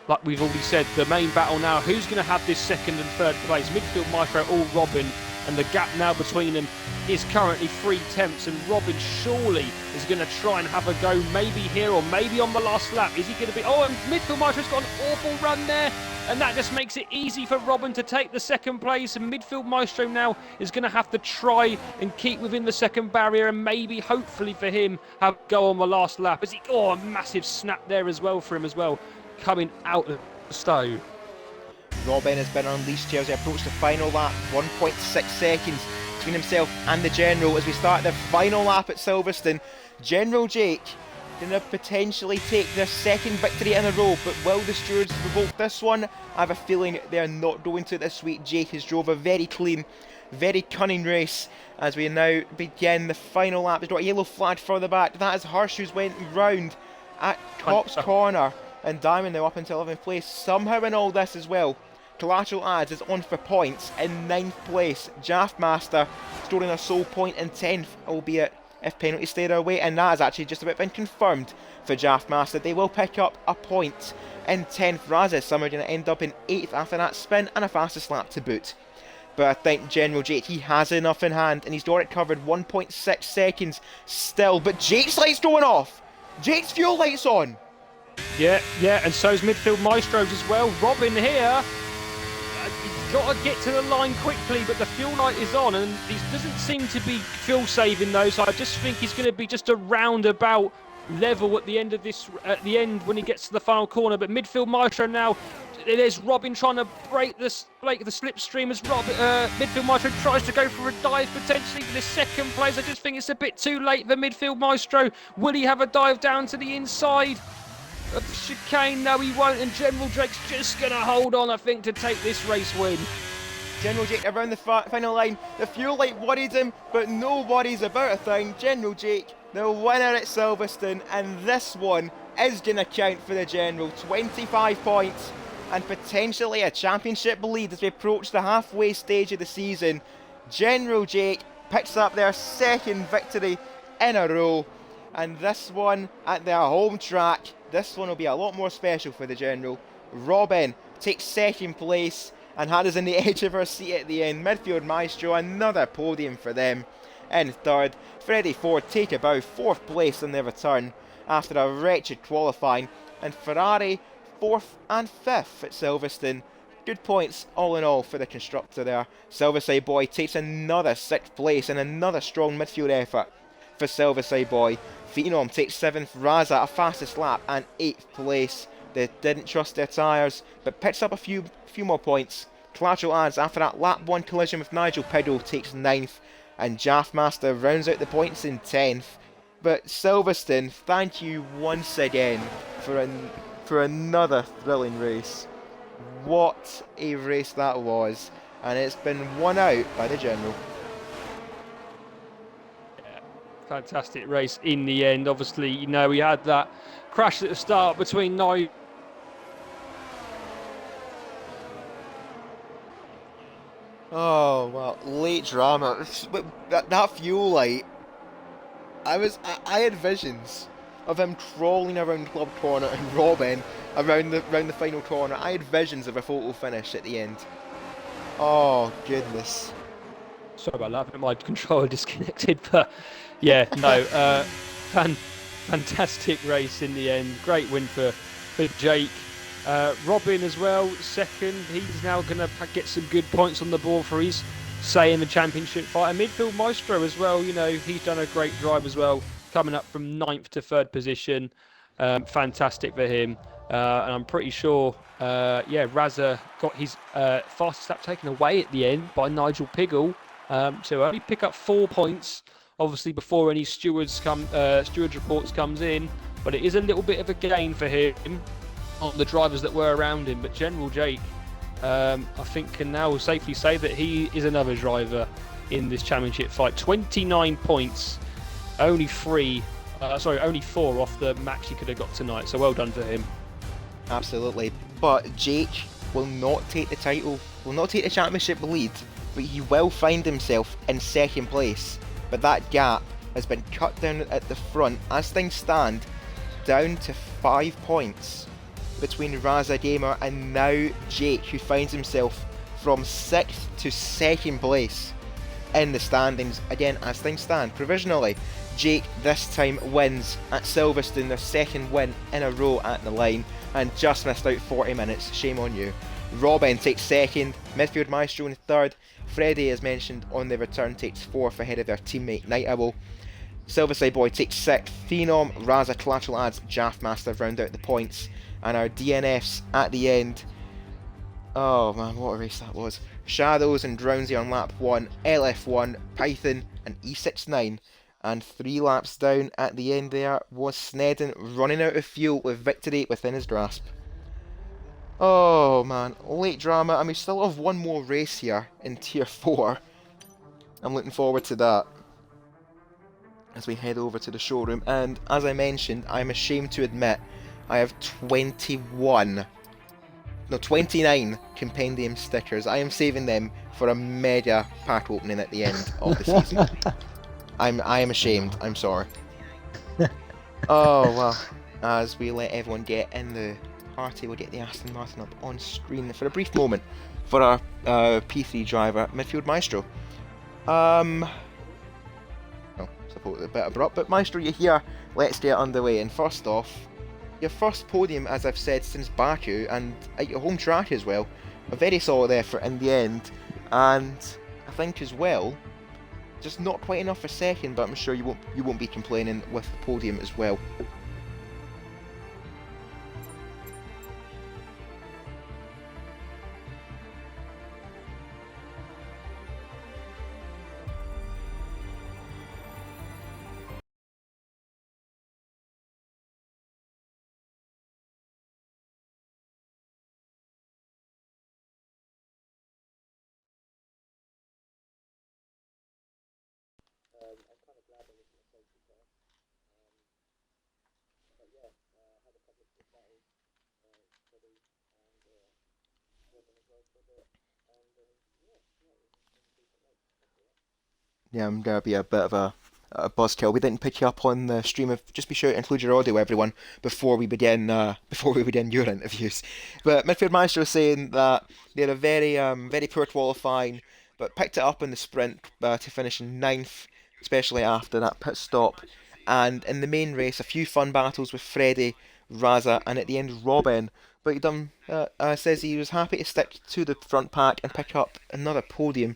Speaker 2: Like we've already said, the main battle now, who's going to have this second and third place? Midfield Maestro or Robin, and the gap now between them is currently 3 tenths, and Robin surely is going to try and have a go, maybe here or maybe on the last lap. Is he going to be... Oh, and Midfield Maestro's got an awful run there, and that just makes it easy for Robin to take the second place, and Midfield Maestro now is going to have to try and keep within the second barrier, and maybe, hopefully for him, have go on the last lap. As he... Oh, a massive snap there as well for him as well, coming out of the Stowe.
Speaker 1: Robin has been unleashed here as he approaches the final lap. 1.6 seconds between himself and the General as we start the final lap at Silverstone. General Jake going to potentially take their second victory in a row, but will the stewards revoke this one? I have a feeling they're not going to this week. Jake has drove a very clean, very cunning race as we now begin the final lap. He's got a yellow flag further back. That is Hirsch, who's went round at Copse Corner, and Diamond now up into 11th place. Somehow in all this as well, Collateral Ads is on for points in 9th place. Jaffmaster storing a sole point in 10th, albeit if penalties stay their way, and that has actually just about been confirmed for Jaffmaster. They will pick up a point in 10th. Raz is somehow going to end up in 8th after that spin and a fastest lap to boot. But I think General Jake, he has enough in hand, and he's got it covered. 1.6 seconds still, but Jake's light's going off. Jake's fuel light's on.
Speaker 2: Yeah, and so's Midfield Maestro's as well. Robin here, he's got to get to the line quickly, but the fuel light is on, and he doesn't seem to be fuel saving though, so I just think he's going to be just a roundabout level at the end of this, at the end when he gets to the final corner. But Midfield Maestro now, there's Robin trying to break the slipstream as Midfield Maestro tries to go for a dive potentially for the second place. I just think it's a bit too late for Midfield Maestro. Will he have a dive down to the inside of the chicane? No, he won't, and General Jake's just going to hold on, I think, to take this race win.
Speaker 1: General Jake around the final line. The fuel light worried him, but no worries about a thing. General Jake the winner at Silverstone, and this one is going to count for the general. 25 points and potentially a championship lead as we approach the halfway stage of the season. General Jake picks up their second victory in a row, and this one at their home track. This one will be a lot more special for the general. Robin takes second place and had us in the edge of her seat at the end. Midfield Maestro, another podium for them. In third, Freddie Ford take about fourth place on their return after a wretched qualifying, and Ferrari fourth and fifth at Silverstone. Good points all in all for the constructor there. Silverside Boy takes another sixth place and another strong midfield effort for Silverside Boy. Phenom takes seventh, Raza a fastest lap and eighth place. They didn't trust their tyres but picks up a few more points. Collateral adds after that lap 1 collision with Nigel Piddle takes ninth, and Jaffmaster rounds out the points in 10th. But Silverstone, thank you once again for another thrilling race. What a race that was, and it's been won out by the general.
Speaker 2: Yeah, fantastic race in the end. Obviously, you know, we had that crash at the start between Nigel.
Speaker 1: Oh well, late drama. But that fuel light, I had visions of him crawling around Club Corner and Robin around the final corner. I had visions of a photo finish at the end. Oh goodness.
Speaker 2: Sorry about that, my controller disconnected, but yeah, no, fantastic race in the end. Great win for Jake. Robin as well, second. He's now going to get some good points on the board for his say in the championship fight. And midfield Maestro as well, you know, he's done a great drive as well, coming up from ninth to third position. Fantastic for him. And I'm pretty sure, Raza got his fastest lap taken away at the end by Nigel Piggle. To only pick up 4 points, obviously before any stewards reports comes in, but it is a little bit of a gain for him on the drivers that were around him. But General Jake, I think, can now safely say that he is another driver in this championship fight. 29 points, only 4 off the max he could have got tonight. So well done for him.
Speaker 1: Absolutely. But Jake will not take the title, will not take the championship lead, but he will find himself in second place. But that gap has been cut down at the front, as things stand, down to 5 points between Raza Gamer and now Jake, who finds himself from 6th to 2nd place in the standings. Again, as things stand, provisionally, Jake this time wins at Silverstone, their second win in a row at the line, and just missed out 40 minutes. Shame on you. Robin takes second, midfield Maestro in third. Freddie, as mentioned, on the return takes fourth ahead of their teammate Night Owl. Silverside Boy takes sixth. Phenom, Raza, Collateral Ads, Jaffmaster round out the points. And our DNFs at the end. Oh man, what a race that was. Shadows and Drowsy on lap 1, LF1, Python and E69. And 3 laps down at the end there was Snedden running out of fuel with victory within his grasp. Oh man, late drama, and we still have one more race here in Tier 4. I'm looking forward to that as we head over to the showroom. And as I mentioned, I'm ashamed to admit I have 29 compendium stickers. I am saving them for a mega pack opening at the end of the season. I am ashamed. I'm sorry. Oh well, as we let everyone get in the party, we'll get the Aston Martin up on screen for a brief moment for our P3 driver, midfield Maestro. Suppose a bit abrupt, but Maestro, you're here. Let's get underway. And first off, your first podium, as I've said, since Baku, and at your home track as well. A very solid effort in the end, and I think as well, just not quite enough for second, but I'm sure you won't be complaining with the podium as well. Yeah, I'm gonna be a bit of a buzzkill. We didn't pick you up on the stream. Of just be sure to include your audio, everyone, before we begin your interviews. But midfield manager was saying that they had a very poor qualifying, but picked it up in the sprint to finish in ninth, especially after that pit stop. And in the main race, a few fun battles with Freddie, Raza, and at the end Robin. But he done says he was happy to stick to the front pack and pick up another podium.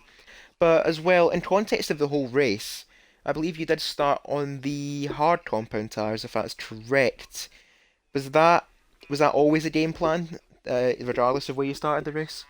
Speaker 1: But as well, in context of the whole race, I believe you did start on the hard compound tires, if that's correct. Was that was that always a game plan, regardless of where you started the race?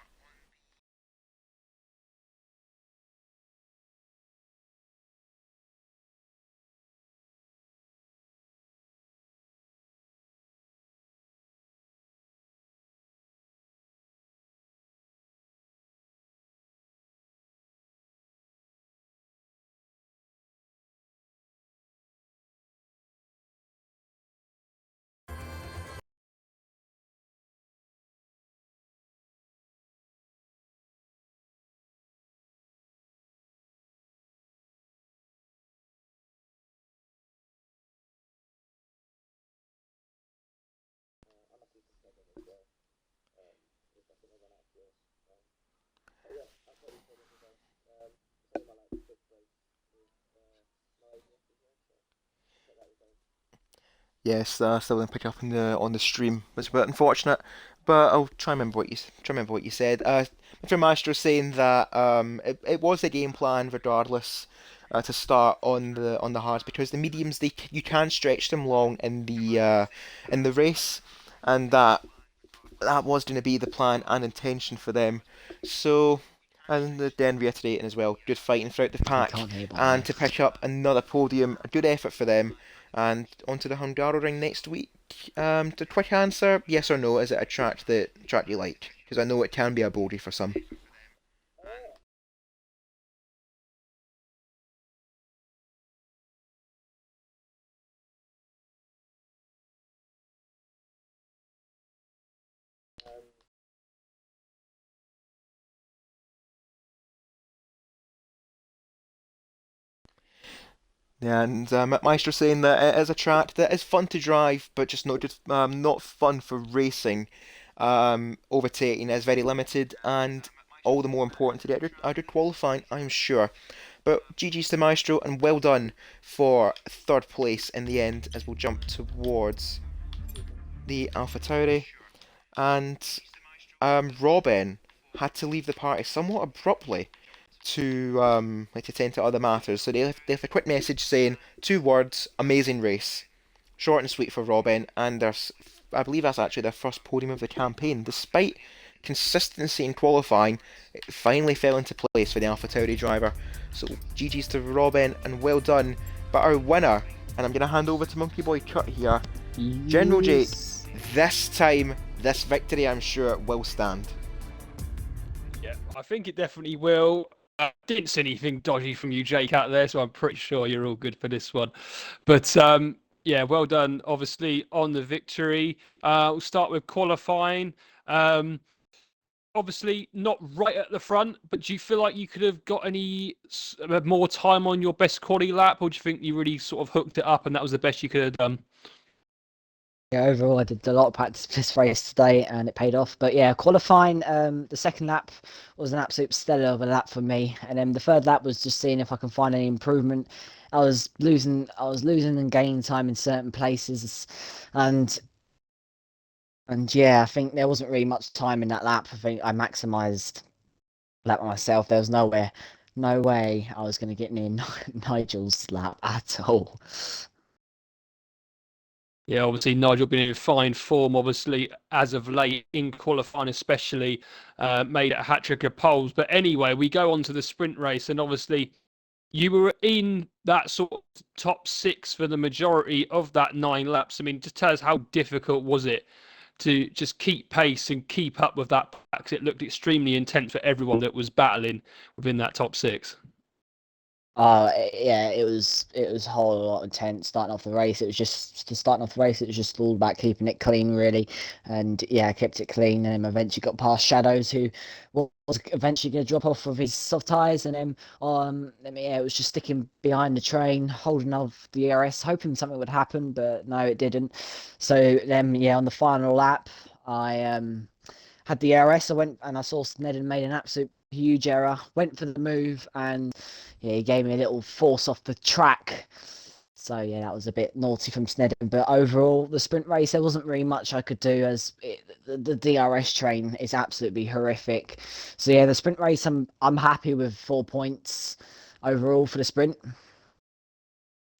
Speaker 1: Yes, still didn't pick up on the stream. It's a bit unfortunate, but I'll try remember what you said. Mr. Maestro saying that it was a game plan regardless to start on the hards because the mediums you can stretch them long in the race, and that was going to be the plan and intention for them. So, and then reiterating as well, good fighting throughout the
Speaker 3: I
Speaker 1: pack
Speaker 3: can't hear, by the
Speaker 1: and
Speaker 3: way.
Speaker 1: to pick up another podium. A good effort for them. And onto the Hungaroring next week. The quick answer: yes or no? Is it a track you like? Because I know it can be a bogey for some. Yeah, and Maestro saying that it is a track that is fun to drive, but just not fun for racing. Overtaking is very limited, and all the more important to get out of qualifying, I'm sure. But GG's to Maestro, and well done for third place in the end, as we'll jump towards the Alpha Tauri. And Robin had to leave the party somewhat abruptly to tend to other matters. So they left a quick message saying two words: amazing race. Short and sweet for Robin, and I believe that's actually their first podium of the campaign. Despite consistency in qualifying, it finally fell into place for the AlphaTauri driver. So GG's to Robin, and well done. But our winner, and I'm going to hand over to Monkey Boy Kurt here, General Jake.
Speaker 3: Yes.
Speaker 1: This time, this victory, I'm sure, will stand.
Speaker 2: Yeah, I think it definitely will. I didn't see anything dodgy from you, Jake, out there, so I'm pretty sure you're all good for this one. But yeah, well done, obviously, on the victory. We'll start with qualifying. Um, Obviously, not right at the front, but do you feel like you could have got any more time on your best quality lap, or do you think you really sort of hooked it up and that was the best you could have done?
Speaker 3: Yeah, overall, I did a lot of practice for this race today, and it paid off. But yeah, qualifying, the second lap was an absolute stellar of a lap for me, and then the third lap was just seeing if I can find any improvement. I was losing and gaining time in certain places, and yeah, I think there wasn't really much time in that lap. I think I maximised lap myself. There was no way I was going to get near Nigel's lap at all.
Speaker 2: Yeah, obviously Nigel been in fine form, obviously as of late in qualifying, especially made a hat trick of poles. But anyway, we go on to the sprint race, and obviously you were in that sort of top six for the majority of that 9 laps. I mean, just tell us how difficult was it to just keep pace and keep up with that pack? It looked extremely intense for everyone that was battling within that top six.
Speaker 3: Yeah, it was a whole lot intense starting off the race. It was just starting off the race. It was just all about keeping it clean, really, and yeah, I kept it clean. And then eventually got past Shadows, who was eventually going to drop off with his soft tires, and then yeah, it was just sticking behind the train, holding off the ERS, hoping something would happen, but no, it didn't. So then, yeah, on the final lap, I had the ERS. I went and I saw Snedden made an absolute huge error. Went for the move, and yeah, he gave me a little force off the track. So yeah, that was a bit naughty from Snedden. But overall, the sprint race, there wasn't really much I could do, as the DRS train is absolutely horrific. So yeah, the sprint race, I'm happy with 4 points overall for the sprint.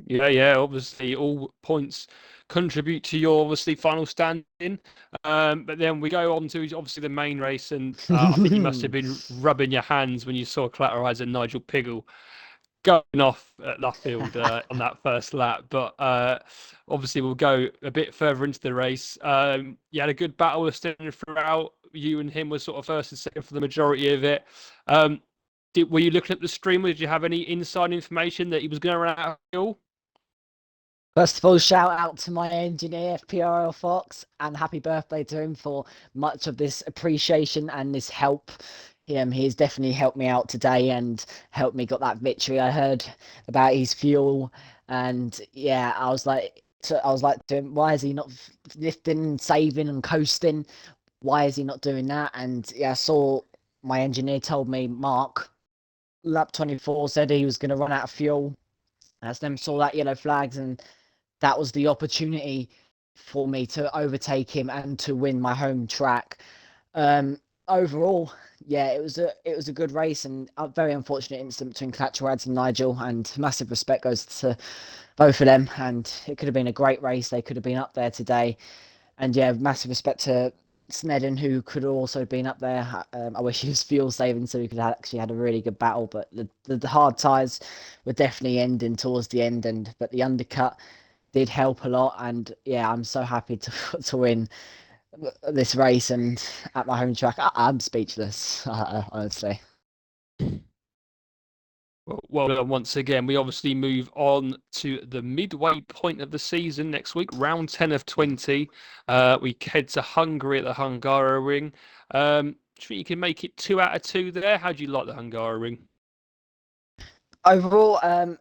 Speaker 2: Yeah. Obviously, all points contribute to your obviously final standing. But then we go on to obviously the main race, and I think you must have been rubbing your hands when you saw Clatterizer and Nigel Piggle going off at Luffield on that first lap. But obviously, we'll go a bit further into the race. You had a good battle with Stephen throughout. You and him were sort of first and second for the majority of it. Were you looking at the stream? Or did you have any inside information that he was going to run out of fuel?
Speaker 3: First of all, shout out to my engineer, FPRL Fox, and happy birthday to him for much of this appreciation and this help. He's definitely helped me out today and helped me got that victory. I heard about his fuel, and yeah, I was like to him, why is he not lifting, saving, and coasting? Why is he not doing that? And yeah, I saw my engineer told me Mark lap 24 said he was going to run out of fuel. As them saw that yellow flags, and that was the opportunity for me to overtake him and to win my home track. Overall, yeah, it was a good race, and a very unfortunate incident between Clatcherads and Nigel, and massive respect goes to both of them. And it could have been a great race. They could have been up there today, and yeah, massive respect to Snedden, who could have also been up there. I wish he was fuel saving so we could have actually had a really good battle, but the hard tyres were definitely ending towards the end, but the undercut did help a lot. And yeah, I'm so happy to to win this race and at my home track. I'm speechless, honestly.
Speaker 2: Well done once again. We obviously move on to the midway point of the season next week, round 10 of 20. We head to Hungary at the Hungaroring. Do you think you can make it 2 out of 2 there? How do you like the Hungaroring?
Speaker 3: Overall,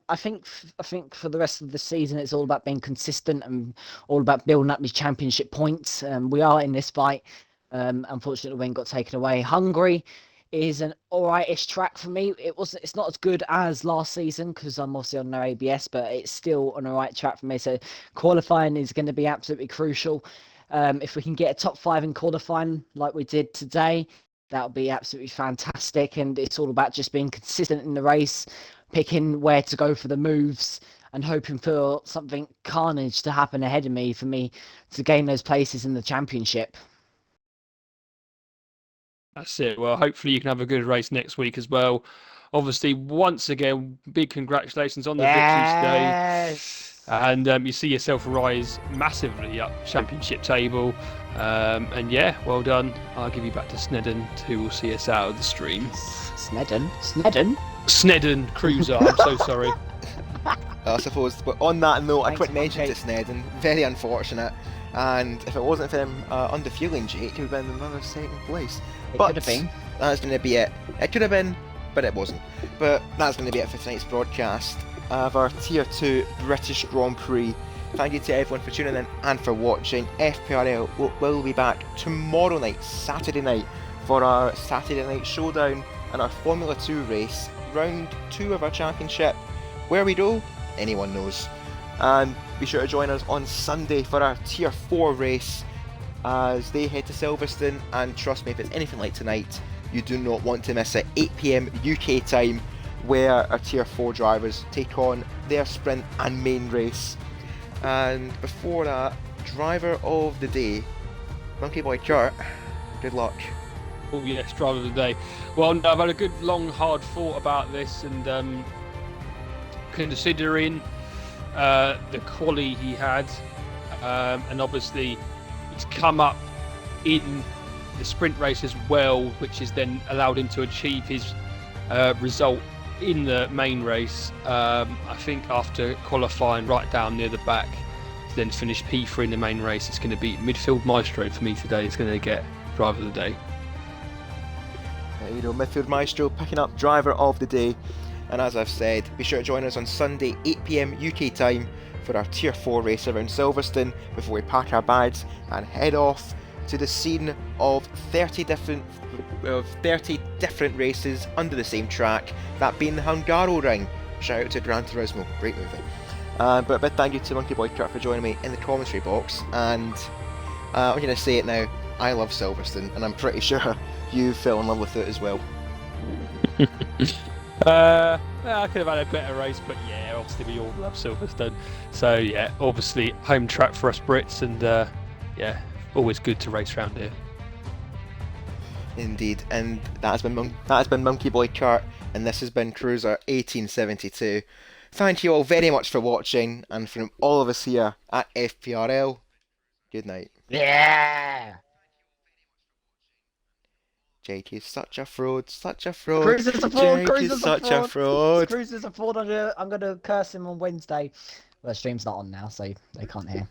Speaker 3: I think for the rest of the season, it's all about being consistent and all about building up these championship points. We are in this fight. Unfortunately, the win got taken away. Hungary is an alrightish track for me. It's not as good as last season because I'm obviously on no ABS, but it's still an alright track for me. So qualifying is going to be absolutely crucial. If we can get a top 5 in qualifying like we did today, that would be absolutely fantastic. And it's all about just being consistent in the race, picking where to go for the moves, and hoping for something carnage to happen ahead of me for me to gain those places in the championship.
Speaker 2: That's it. Well, hopefully you can have a good race next week as well. Obviously, once again, big congratulations on the victory today.
Speaker 3: Yes.
Speaker 2: And you see yourself rise massively up championship table. And yeah, well done. I'll give you back to Snedden, who will see us out of the stream. Snedden Cruiser, I'm so sorry.
Speaker 1: I suppose, but on that note, I
Speaker 3: Thanks,
Speaker 1: quick mentioned
Speaker 3: okay.
Speaker 1: to Snedden, very unfortunate, and if it wasn't for him under-fueling Jake, he would have been in another second place.
Speaker 3: It
Speaker 1: But
Speaker 3: could have been.
Speaker 1: that's going to be it. It could have been, but it wasn't. But that's going to be it for tonight's broadcast of our Tier 2 British Grand Prix. Thank you to everyone for tuning in and for watching. FPRL will be back tomorrow night, Saturday night, for our Saturday night showdown and our Formula 2 race, round 2 of our championship. Where we go, anyone knows. And be sure to join us on Sunday for our Tier 4 race as they head to Silverstone, and trust me, if it's anything like tonight, you do not want to miss it. 8 PM UK time, where our Tier 4 drivers take on their sprint and main race. And before that, driver of the day, Monkey Boy Kurt, good luck.
Speaker 2: Oh yes, driver of the day. Well, I've had a good long hard thought about this, and considering the quality he had, and obviously it's come up in the sprint race as well, which has then allowed him to achieve his result in the main race, I think after qualifying right down near the back, to then finish P3 in the main race, it's going to be midfield maestro for me today. It's going to get driver of the day.
Speaker 1: Midfield Maestro picking up driver of the day. And as I've said, be sure to join us on Sunday, 8 PM UK time, for our Tier 4 race around Silverstone before we pack our bags and head off to the scene of 30 different races under the same track, that being the Hungaroring. Shout out to Gran Turismo, great movie. But a big thank you to Monkey Boy Kurt for joining me in the commentary box, and I'm going to say it now, I love Silverstone, and I'm pretty sure you fell in love with it as well.
Speaker 2: I could have had a better race, but yeah, obviously we all love Silverstone. So yeah, obviously home track for us Brits, and yeah, always good to race around here.
Speaker 1: Indeed, and that has been Monkey Boy Kurt, and this has been Cruiser 1872. Thank you all very much for watching, and from all of us here at FPRL, good night.
Speaker 3: Yeah.
Speaker 1: Jake is such a fraud, such a fraud.
Speaker 3: Cruz is a fraud.
Speaker 1: Jake
Speaker 3: Cruz
Speaker 1: is
Speaker 3: is a
Speaker 1: such a
Speaker 3: fraud.
Speaker 1: fraud.
Speaker 3: Cruz is a fraud. I'm gonna curse him on Wednesday. Well, the stream's not on now, so they can't hear.